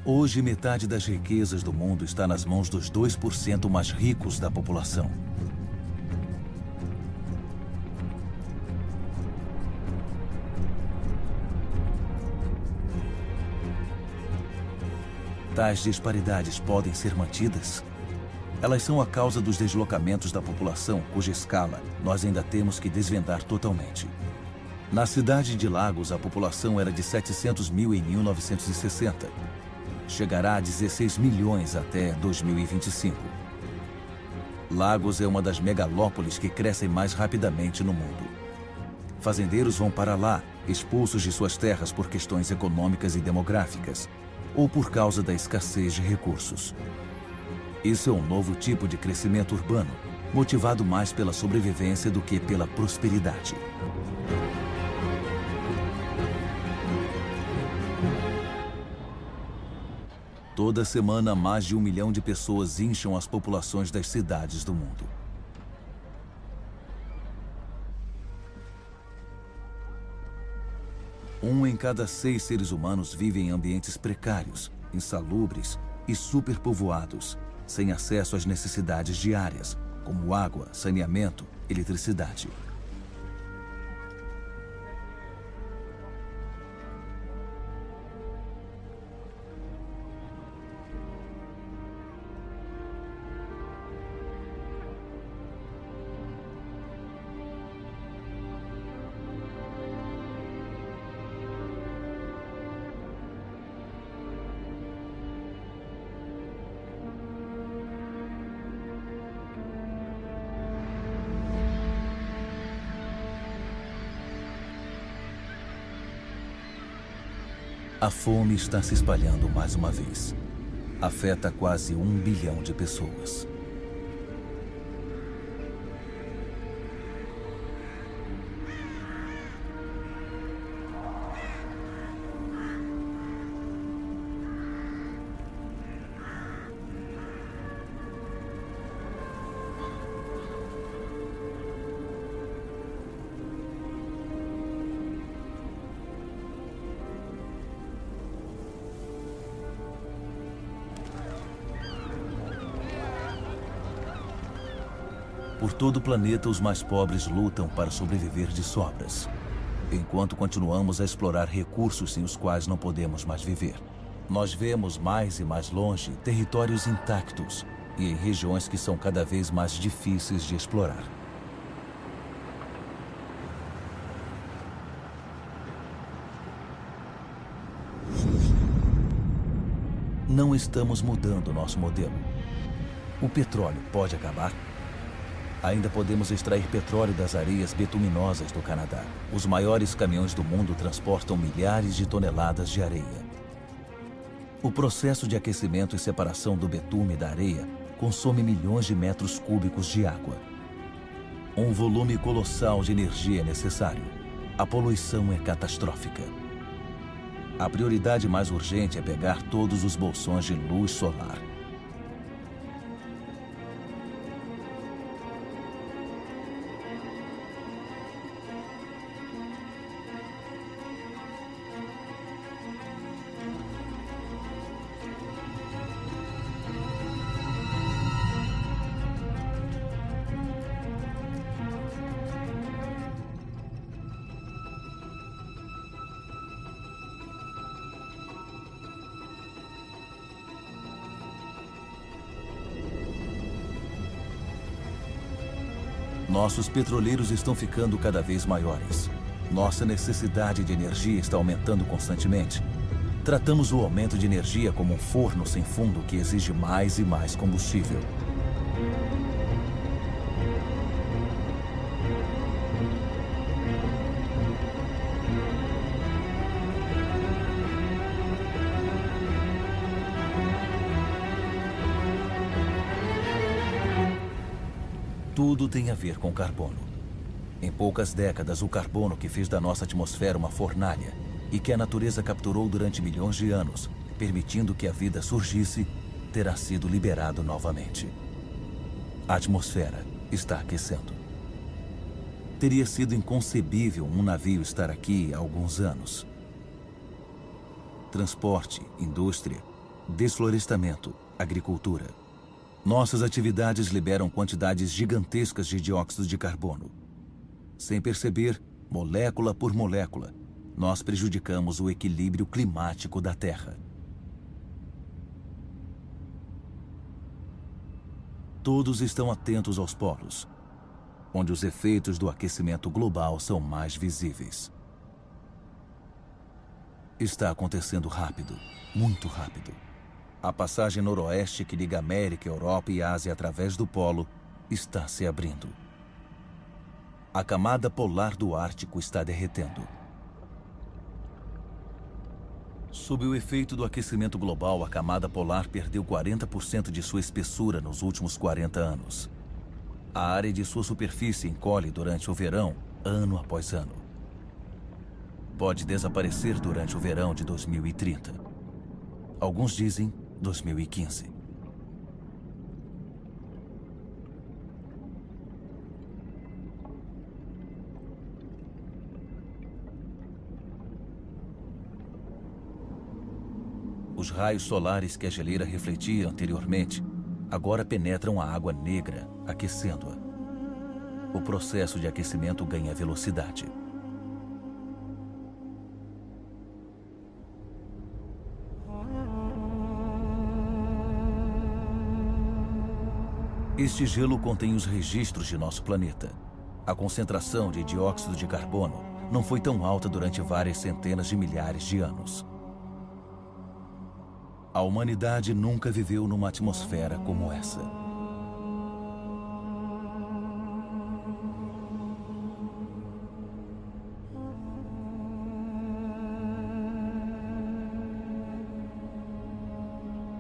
Hoje, metade das riquezas do mundo está nas mãos dos 2% mais ricos da população. Tais disparidades podem ser mantidas? Elas são a causa dos deslocamentos da população, cuja escala nós ainda temos que desvendar totalmente. Na cidade de Lagos, a população era de 700 mil em 1960. Chegará a 16 milhões até 2025. Lagos é uma das megalópolis que crescem mais rapidamente no mundo. Fazendeiros vão para lá, expulsos de suas terras por questões econômicas e demográficas, ou por causa da escassez de recursos. Isso é um novo tipo de crescimento urbano, motivado mais pela sobrevivência do que pela prosperidade. Toda semana, mais de 1 milhão de pessoas incham as populações das cidades do mundo. Um em cada 6 seres humanos vive em ambientes precários, insalubres e superpovoados, sem acesso às necessidades diárias, como água, saneamento, eletricidade. A fome está se espalhando mais uma vez. Afeta quase 1 bilhão de pessoas. Por todo o planeta, os mais pobres lutam para sobreviver de sobras, enquanto continuamos a explorar recursos sem os quais não podemos mais viver. Nós vemos mais e mais longe territórios intactos e em regiões que são cada vez mais difíceis de explorar. Não estamos mudando nosso modelo. O petróleo pode acabar? Ainda podemos extrair petróleo das areias betuminosas do Canadá. Os maiores caminhões do mundo transportam milhares de toneladas de areia. O processo de aquecimento e separação do betume da areia consome milhões de metros cúbicos de água. Um volume colossal de energia é necessário. A poluição é catastrófica. A prioridade mais urgente é pegar todos os bolsões de luz solar. Nossos petroleiros estão ficando cada vez maiores. Nossa necessidade de energia está aumentando constantemente. Tratamos o aumento de energia como um forno sem fundo que exige mais e mais combustível. Tudo tem a ver com carbono. Em poucas décadas, o carbono que fez da nossa atmosfera uma fornalha e que a natureza capturou durante milhões de anos, permitindo que a vida surgisse, terá sido liberado novamente. A atmosfera está aquecendo. Teria sido inconcebível um navio estar aqui há alguns anos. Transporte, indústria, desflorestamento, agricultura. Nossas atividades liberam quantidades gigantescas de dióxido de carbono. Sem perceber, molécula por molécula, nós prejudicamos o equilíbrio climático da Terra. Todos estão atentos aos polos, onde os efeitos do aquecimento global são mais visíveis. Está acontecendo rápido, muito rápido. A passagem noroeste que liga América, Europa e Ásia através do polo está se abrindo. A camada polar do Ártico está derretendo. Sob o efeito do aquecimento global, a camada polar perdeu 40% de sua espessura nos últimos 40 anos. A área de sua superfície encolhe durante o verão, ano após ano. Pode desaparecer durante o verão de 2030. Alguns dizem 2015. Os raios solares que a geleira refletia anteriormente agora penetram a água negra, aquecendo-a. O processo de aquecimento ganha velocidade. Este gelo contém os registros de nosso planeta. A concentração de dióxido de carbono não foi tão alta durante várias centenas de milhares de anos. A humanidade nunca viveu numa atmosfera como essa.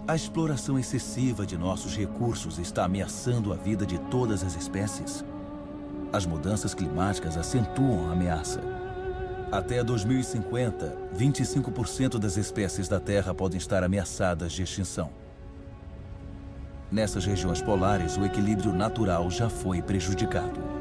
A exploração excessiva de nossos recursos está ameaçando a vida de todas as espécies. As mudanças climáticas acentuam a ameaça. Até 2050, 25% das espécies da Terra podem estar ameaçadas de extinção. Nessas regiões polares, o equilíbrio natural já foi prejudicado.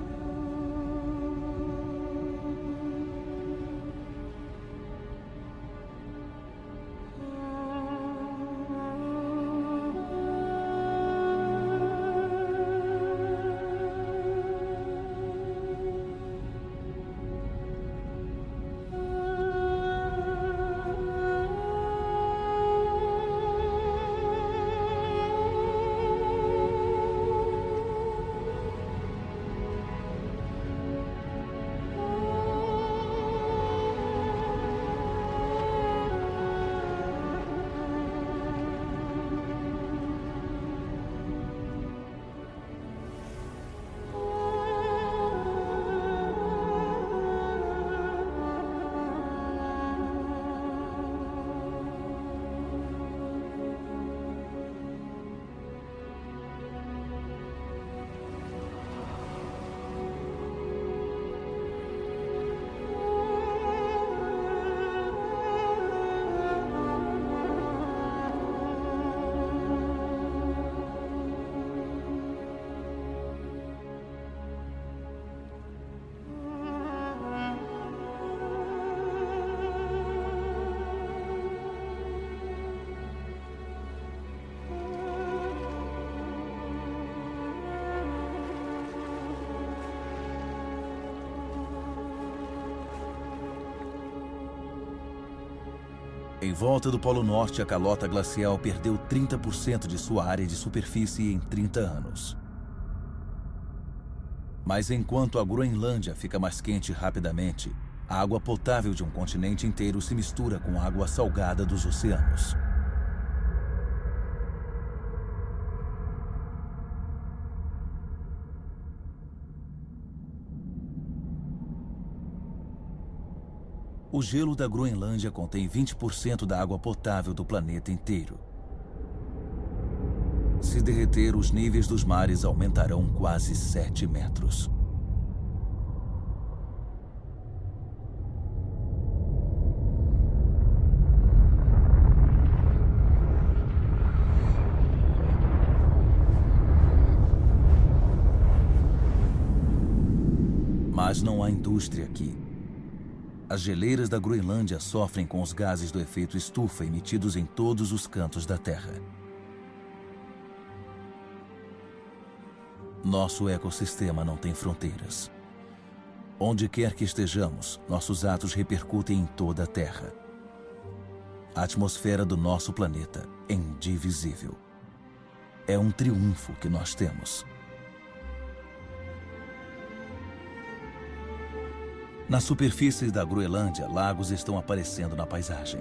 Em volta do Polo Norte, a calota glacial perdeu 30% de sua área de superfície em 30 anos. Mas enquanto a Groenlândia fica mais quente rapidamente, a água potável de um continente inteiro se mistura com a água salgada dos oceanos. O gelo da Groenlândia contém 20% da água potável do planeta inteiro. Se derreter, os níveis dos mares aumentarão quase 7 metros. Mas não há indústria aqui. As geleiras da Groenlândia sofrem com os gases do efeito estufa emitidos em todos os cantos da Terra. Nosso ecossistema não tem fronteiras. Onde quer que estejamos, nossos atos repercutem em toda a Terra. A atmosfera do nosso planeta é indivisível. É um triunfo que nós temos. Na superfície da Groenlândia, lagos estão aparecendo na paisagem.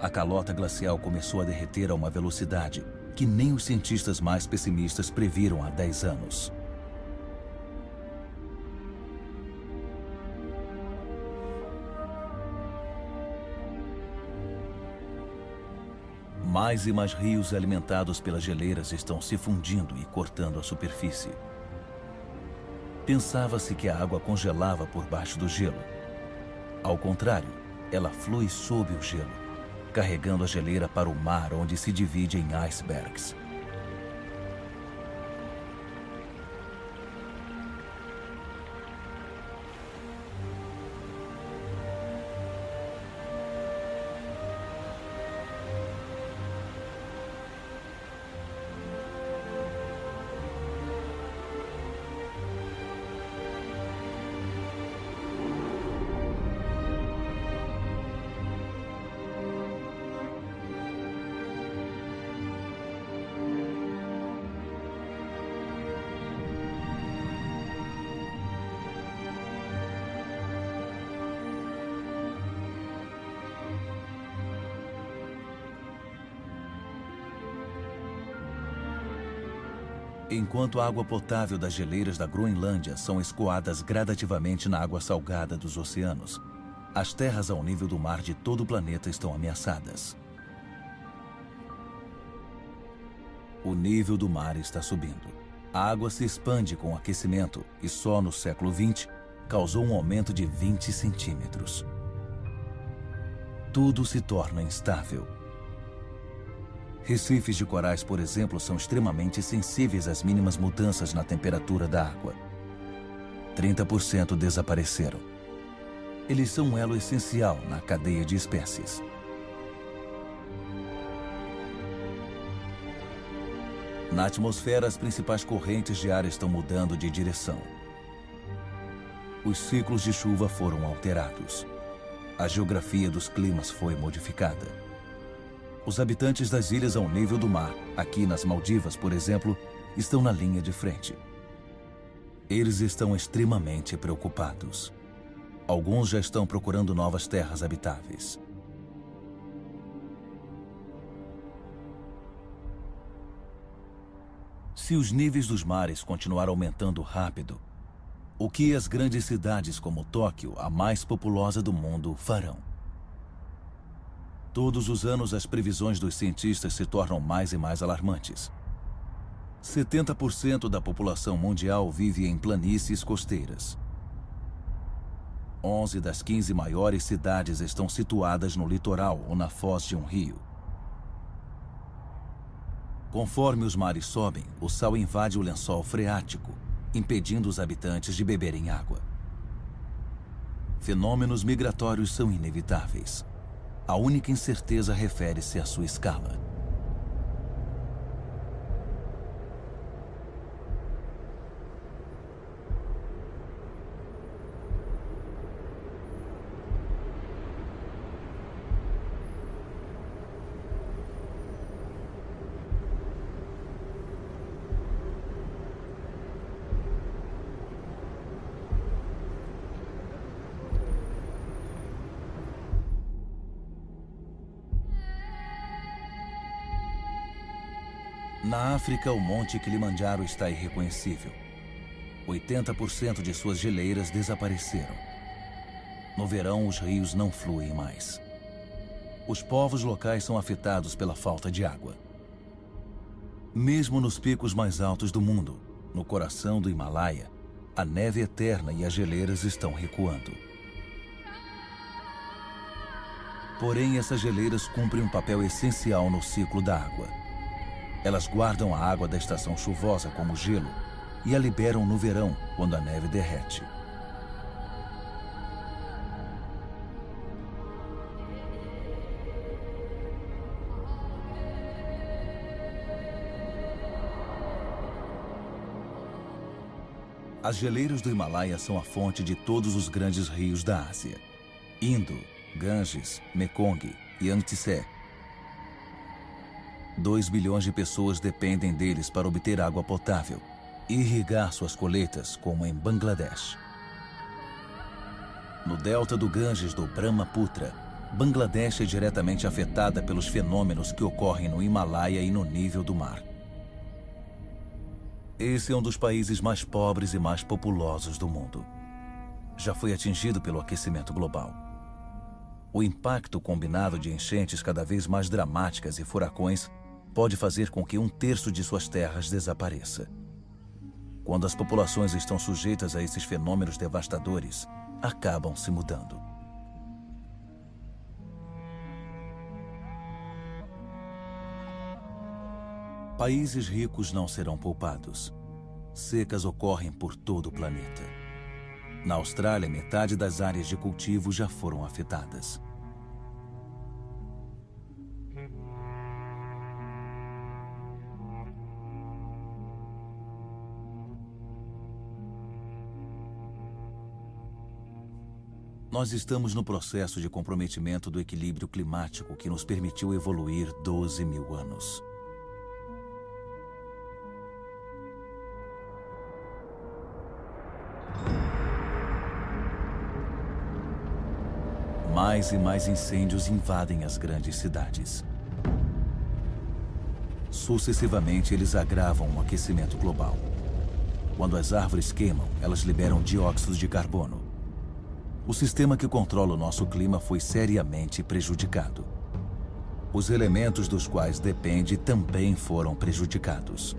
A calota glacial começou a derreter a uma velocidade que nem os cientistas mais pessimistas previram há 10 anos. Mais e mais rios alimentados pelas geleiras estão se fundindo e cortando a superfície. Pensava-se que a água congelava por baixo do gelo. Ao contrário, ela flui sob o gelo, carregando a geleira para o mar, onde se divide em icebergs. Enquanto a água potável das geleiras da Groenlândia são escoadas gradativamente na água salgada dos oceanos, as terras ao nível do mar de todo o planeta estão ameaçadas. O nível do mar está subindo. A água se expande com o aquecimento e só no século XX causou um aumento de 20 centímetros. Tudo se torna instável. Recifes de corais, por exemplo, são extremamente sensíveis às mínimas mudanças na temperatura da água. 30% desapareceram. Eles são um elo essencial na cadeia de espécies. Na atmosfera, as principais correntes de ar estão mudando de direção. Os ciclos de chuva foram alterados. A geografia dos climas foi modificada. Os habitantes das ilhas ao nível do mar, aqui nas Maldivas, por exemplo, estão na linha de frente. Eles estão extremamente preocupados. Alguns já estão procurando novas terras habitáveis. Se os níveis dos mares continuar aumentando rápido, o que as grandes cidades como Tóquio, a mais populosa do mundo, farão? Todos os anos, as previsões dos cientistas se tornam mais e mais alarmantes. 70% da população mundial vive em planícies costeiras. 11 das 15 maiores cidades estão situadas no litoral ou na foz de um rio. Conforme os mares sobem, o sal invade o lençol freático, impedindo os habitantes de beberem água. Fenômenos migratórios são inevitáveis. A única incerteza refere-se à sua escala. Na África, o Monte Kilimanjaro está irreconhecível. 80% de suas geleiras desapareceram. No verão, os rios não fluem mais. Os povos locais são afetados pela falta de água. Mesmo nos picos mais altos do mundo, no coração do Himalaia, a neve eterna e as geleiras estão recuando. Porém, essas geleiras cumprem um papel essencial no ciclo da água. Elas guardam a água da estação chuvosa como gelo e a liberam no verão, quando a neve derrete. As geleiras do Himalaia são a fonte de todos os grandes rios da Ásia: Indo, Ganges, Mekong e Yangtze. 2 bilhões de pessoas dependem deles para obter água potável e irrigar suas colheitas, como em Bangladesh. No delta do Ganges do Brahmaputra, Bangladesh é diretamente afetada pelos fenômenos que ocorrem no Himalaia e no nível do mar. Esse é um dos países mais pobres e mais populosos do mundo. Já foi atingido pelo aquecimento global. O impacto combinado de enchentes cada vez mais dramáticas e furacões pode fazer com que 1/3 de suas terras desapareça. Quando as populações estão sujeitas a esses fenômenos devastadores, acabam se mudando. Países ricos não serão poupados. Secas ocorrem por todo o planeta. Na Austrália, metade das áreas de cultivo já foram afetadas. Nós estamos no processo de comprometimento do equilíbrio climático que nos permitiu evoluir 12 mil anos. Mais e mais incêndios invadem as grandes cidades. Sucessivamente, eles agravam o aquecimento global. Quando as árvores queimam, elas liberam dióxido de carbono. O sistema que controla o nosso clima foi seriamente prejudicado. Os elementos dos quais depende também foram prejudicados.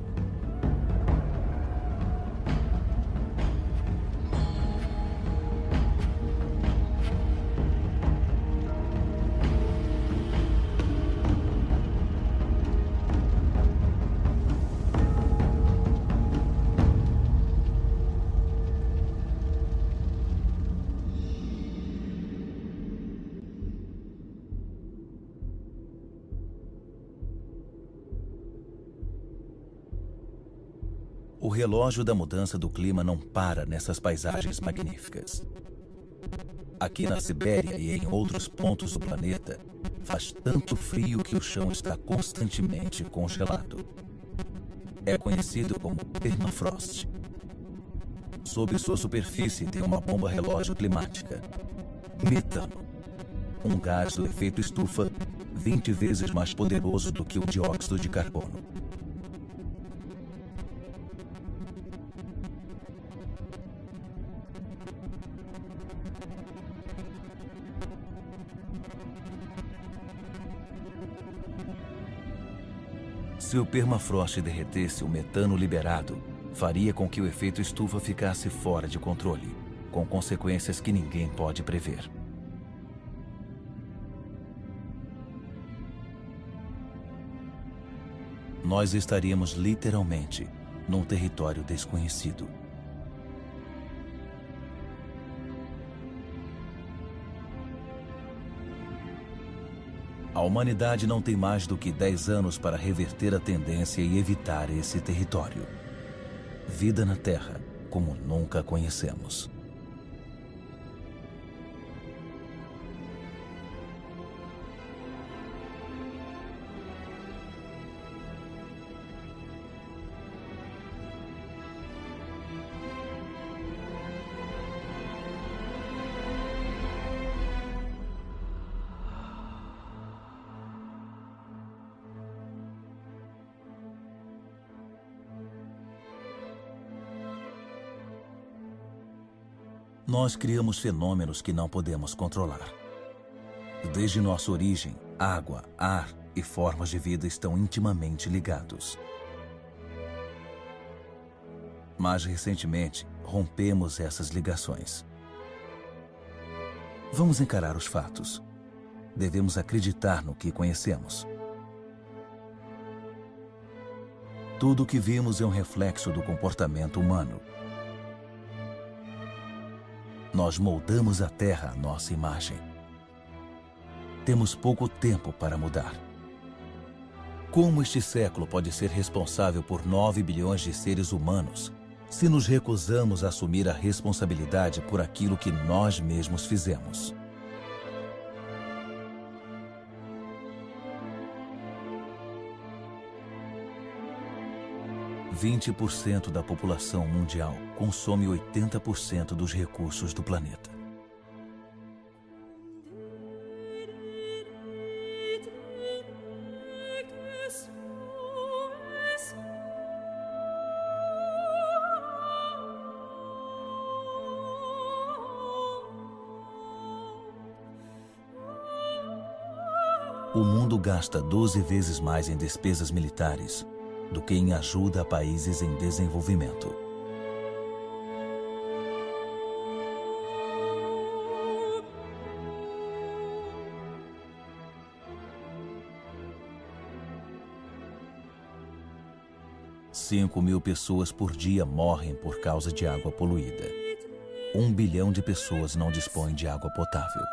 O relógio da mudança do clima não para nessas paisagens magníficas. Aqui na Sibéria e em outros pontos do planeta, faz tanto frio que o chão está constantemente congelado. É conhecido como permafrost. Sob sua superfície tem uma bomba relógio climática: metano, um gás do efeito estufa 20 vezes mais poderoso do que o dióxido de carbono. Se o permafrost derretesse, o metano liberado faria com que o efeito estufa ficasse fora de controle, com consequências que ninguém pode prever. Nós estaríamos literalmente num território desconhecido. A humanidade não tem mais do que 10 anos para reverter a tendência e evitar esse território. Vida na Terra, como nunca conhecemos. Nós criamos fenômenos que não podemos controlar. Desde nossa origem, água, ar e formas de vida estão intimamente ligados. Mas recentemente, rompemos essas ligações. Vamos encarar os fatos. Devemos acreditar no que conhecemos. Tudo o que vimos é um reflexo do comportamento humano. Nós moldamos a Terra à nossa imagem. Temos pouco tempo para mudar. Como este século pode ser responsável por 9 bilhões de seres humanos se nos recusamos a assumir a responsabilidade por aquilo que nós mesmos fizemos? % da população mundial consome 80% dos recursos do planeta. O mundo gasta 12 vezes mais em despesas militares do que em ajuda a países em desenvolvimento. Cinco mil pessoas por dia morrem por causa de água poluída. 1 bilhão de pessoas não dispõem de água potável.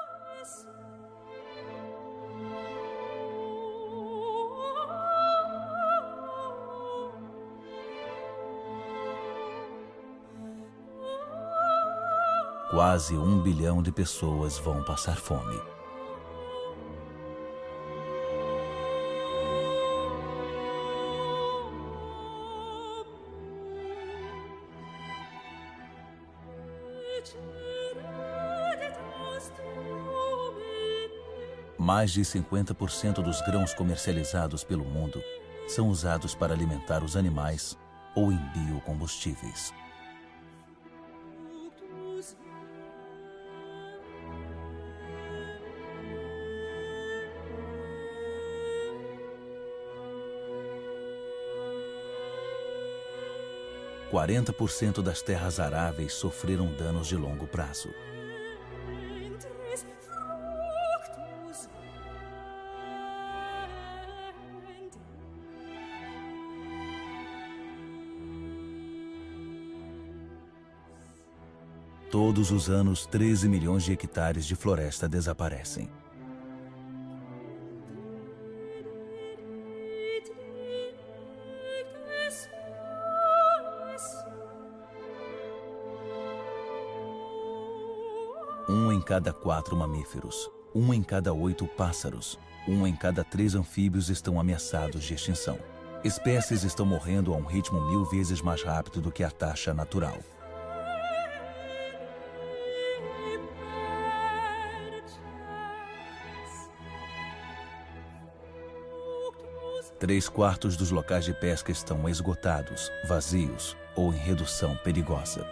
Quase 1 bilhão de pessoas vão passar fome. Mais de 50% dos grãos comercializados pelo mundo são usados para alimentar os animais ou em biocombustíveis. – 40% das terras aráveis sofreram danos de longo prazo. Todos os anos, 13 milhões de hectares de floresta desaparecem. Um em cada 4 mamíferos, 1 em cada 8 pássaros, 1 em cada 3 anfíbios estão ameaçados de extinção. Espécies estão morrendo a um ritmo 1000 vezes mais rápido do que a taxa natural. Três quartos dos locais de pesca estão esgotados, vazios ou em redução perigosa.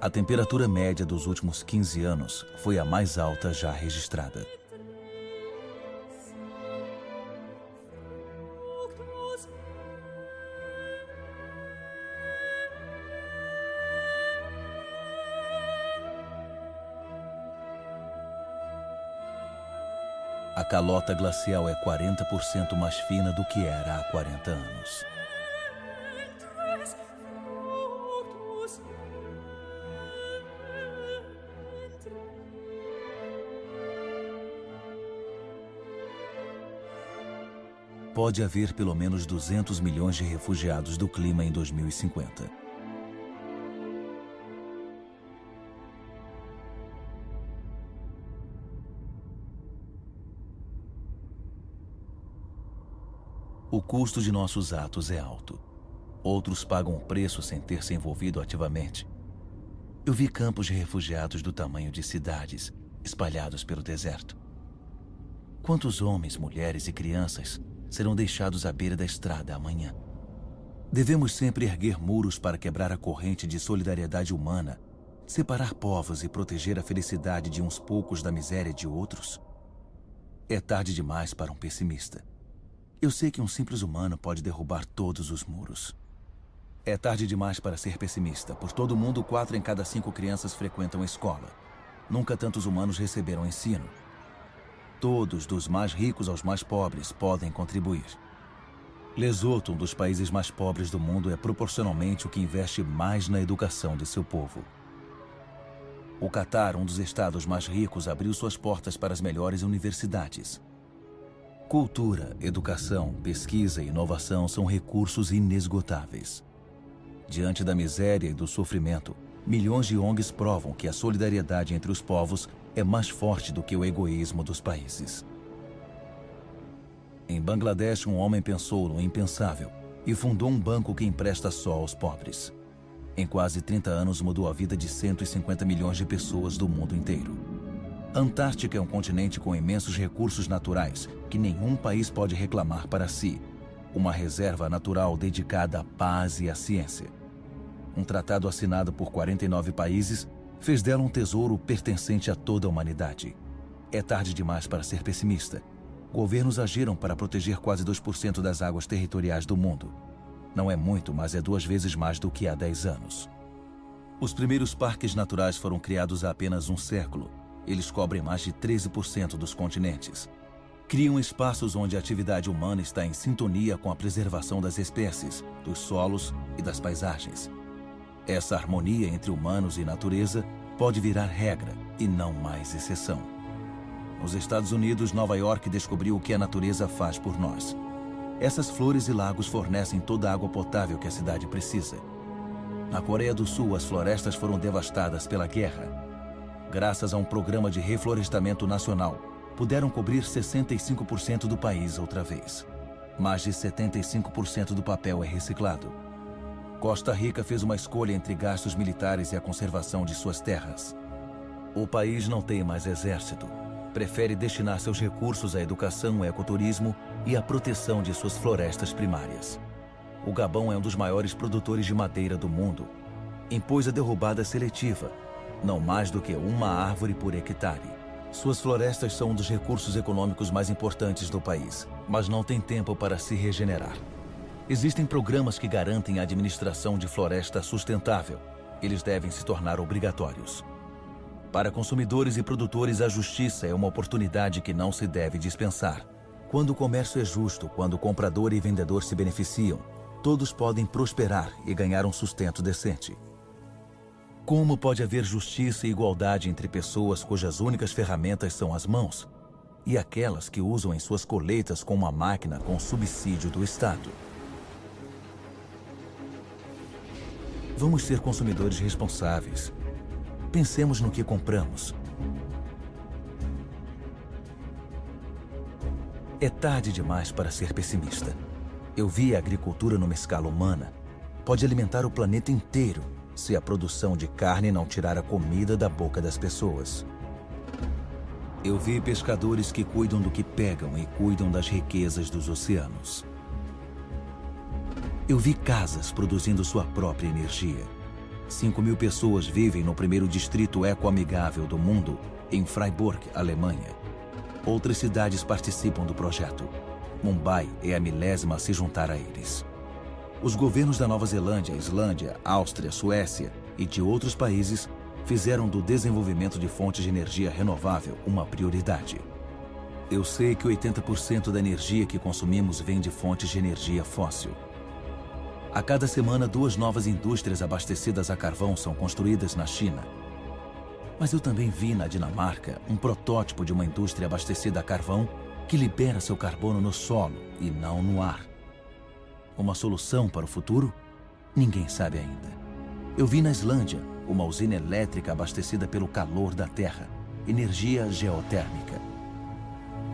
A temperatura média dos últimos 15 anos foi a mais alta já registrada. A calota glacial é 40% mais fina do que era há 40 anos. Pode haver pelo menos 200 milhões de refugiados do clima em 2050. O custo de nossos atos é alto. Outros pagam o preço sem ter se envolvido ativamente. Eu vi campos de refugiados do tamanho de cidades, espalhados pelo deserto. Quantos homens, mulheres e crianças serão deixados à beira da estrada amanhã? Devemos sempre erguer muros para quebrar a corrente de solidariedade humana, separar povos e proteger a felicidade de uns poucos da miséria de outros? É tarde demais para um pessimista. Eu sei que um simples humano pode derrubar todos os muros. É tarde demais para ser pessimista. Por todo o mundo, 4 em cada 5 crianças frequentam a escola. Nunca tantos humanos receberam ensino. Todos, dos mais ricos aos mais pobres, podem contribuir. Lesoto, um dos países mais pobres do mundo, é proporcionalmente o que investe mais na educação de seu povo. O Catar, um dos estados mais ricos, abriu suas portas para as melhores universidades. Cultura, educação, pesquisa e inovação são recursos inesgotáveis. Diante da miséria e do sofrimento, milhões de ONGs provam que a solidariedade entre os povos é mais forte do que o egoísmo dos países. Em Bangladesh, um homem pensou no impensável e fundou um banco que empresta só aos pobres. Em quase 30 anos, mudou a vida de 150 milhões de pessoas do mundo inteiro. A Antártica é um continente com imensos recursos naturais que nenhum país pode reclamar para si. Uma reserva natural dedicada à paz e à ciência. Um tratado assinado por 49 países fez dela um tesouro pertencente a toda a humanidade. É tarde demais para ser pessimista. Governos agiram para proteger quase 2% das águas territoriais do mundo. Não é muito, mas é 2 vezes mais do que há 10 anos. Os primeiros parques naturais foram criados há apenas um século. Eles cobrem mais de 13% dos continentes. Criam espaços onde a atividade humana está em sintonia com a preservação das espécies, dos solos e das paisagens. Essa harmonia entre humanos e natureza pode virar regra e não mais exceção. Nos Estados Unidos, Nova York descobriu o que a natureza faz por nós. Essas flores e lagos fornecem toda a água potável que a cidade precisa. Na Coreia do Sul, as florestas foram devastadas pela guerra. Graças a um programa de reflorestamento nacional, puderam cobrir 65% do país outra vez. Mais de 75% do papel é reciclado. Costa Rica fez uma escolha entre gastos militares e a conservação de suas terras. O país não tem mais exército. Prefere destinar seus recursos à educação, ao ecoturismo e à proteção de suas florestas primárias. O Gabão é um dos maiores produtores de madeira do mundo. Impôs a derrubada seletiva, não mais do que uma árvore por hectare. Suas florestas são um dos recursos econômicos mais importantes do país, mas não tem tempo para se regenerar. Existem programas que garantem a administração de floresta sustentável. Eles devem se tornar obrigatórios. Para consumidores e produtores, a justiça é uma oportunidade que não se deve dispensar. Quando o comércio é justo, quando o comprador e vendedor se beneficiam, todos podem prosperar e ganhar um sustento decente. Como pode haver justiça e igualdade entre pessoas cujas únicas ferramentas são as mãos e aquelas que usam em suas colheitas com uma máquina com subsídio do Estado? Vamos ser consumidores responsáveis. Pensemos no que compramos. É tarde demais para ser pessimista. Eu vi a agricultura numa escala humana. Pode alimentar o planeta inteiro se a produção de carne não tirar a comida da boca das pessoas. Eu vi pescadores que cuidam do que pegam e cuidam das riquezas dos oceanos. Eu vi casas produzindo sua própria energia. 5.000 pessoas vivem no primeiro distrito ecoamigável do mundo, em Freiburg, Alemanha. Outras cidades participam do projeto. Mumbai é a 1000ª a se juntar a eles. Os governos da Nova Zelândia, Islândia, Áustria, Suécia e de outros países fizeram do desenvolvimento de fontes de energia renovável uma prioridade. Eu sei que 80% da energia que consumimos vem de fontes de energia fóssil. A cada semana, 2 novas indústrias abastecidas a carvão são construídas na China. Mas eu também vi na Dinamarca um protótipo de uma indústria abastecida a carvão que libera seu carbono no solo e não no ar. Uma solução para o futuro? Ninguém sabe ainda. Eu vi na Islândia uma usina elétrica abastecida pelo calor da terra, energia geotérmica.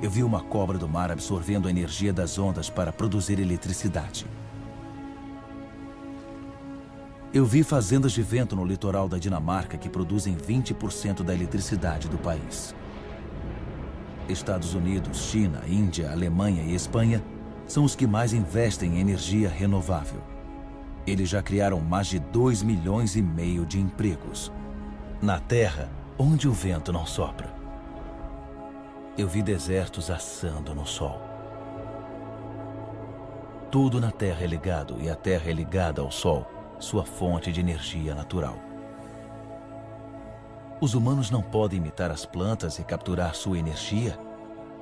Eu vi uma cobra do mar absorvendo a energia das ondas para produzir eletricidade. Eu vi fazendas de vento no litoral da Dinamarca que produzem 20% da eletricidade do país. Estados Unidos, China, Índia, Alemanha e Espanha são os que mais investem em energia renovável. Eles já criaram mais de 2,5 milhões de empregos. Na Terra, onde o vento não sopra. Eu vi desertos assando no sol. Tudo na Terra é ligado e a Terra é ligada ao Sol, sua fonte de energia natural. Os humanos não podem imitar as plantas e capturar sua energia?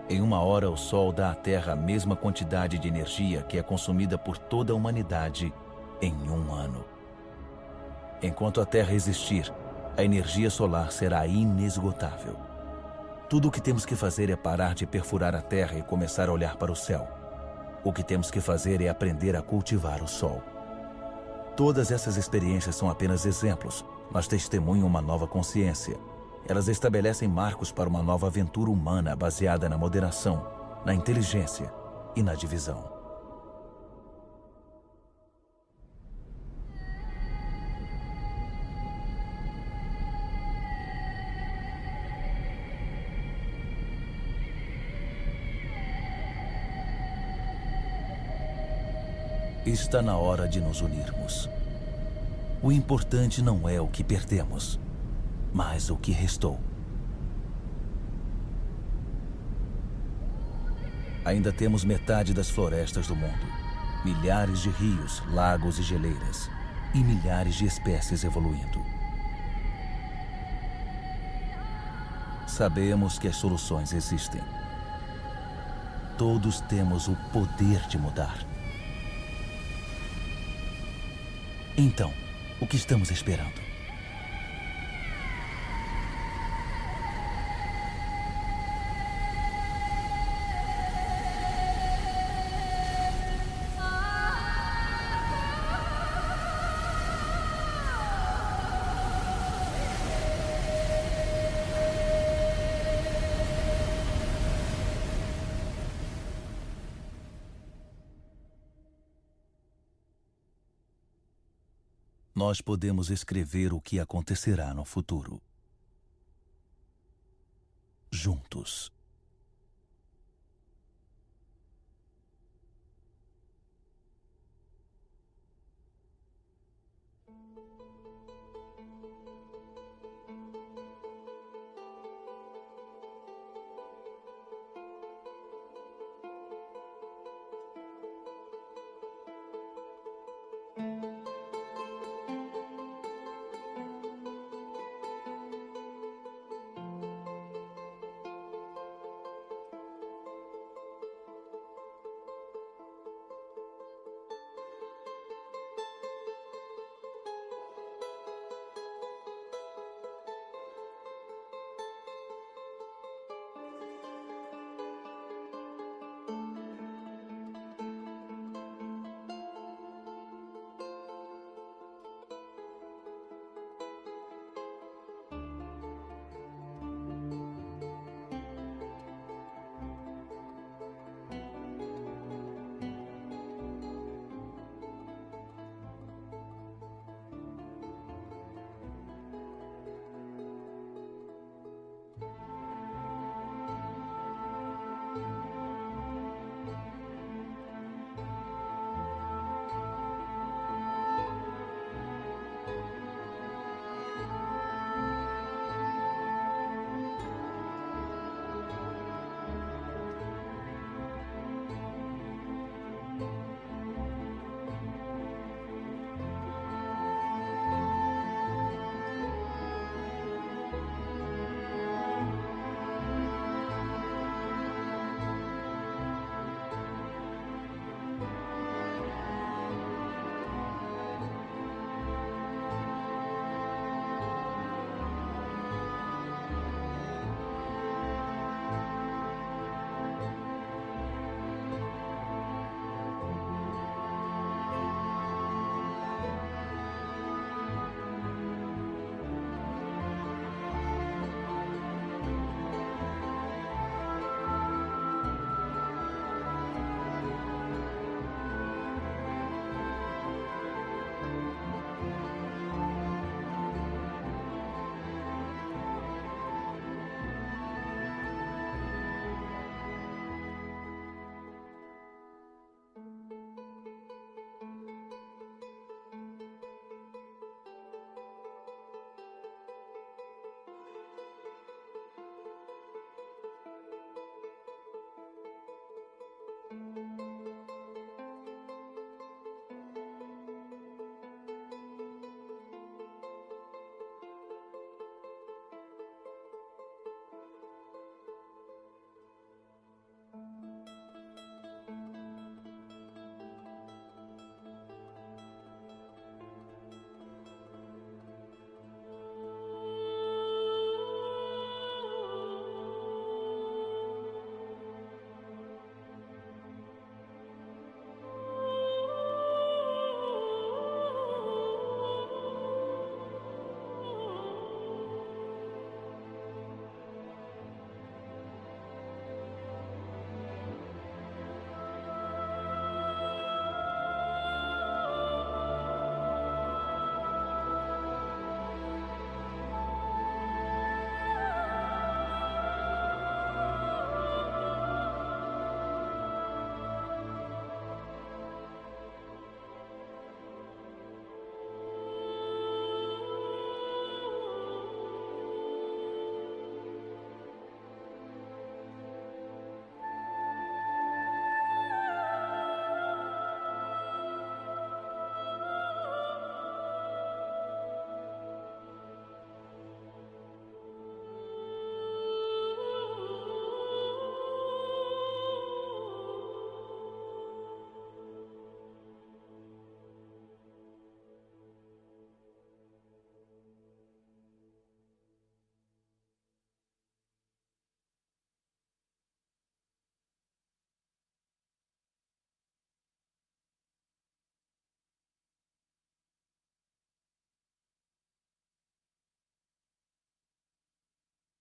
Em uma hora, o Sol dá à Terra a mesma quantidade de energia que é consumida por toda a humanidade em um ano. Enquanto a Terra existir, a energia solar será inesgotável. Tudo o que temos que fazer é parar de perfurar a Terra e começar a olhar para o céu. O que temos que fazer é aprender a cultivar o Sol. Todas essas experiências são apenas exemplos, mas testemunham uma nova consciência. Elas estabelecem marcos para uma nova aventura humana baseada na moderação, na inteligência e na divisão. Está na hora de nos unirmos. O importante não é o que perdemos, mas o que restou. Ainda temos metade das florestas do mundo, milhares de rios, lagos e geleiras, e milhares de espécies evoluindo. Sabemos que as soluções existem. Todos temos o poder de mudar. Então, o que estamos esperando? Nós podemos escrever o que acontecerá no futuro. Juntos.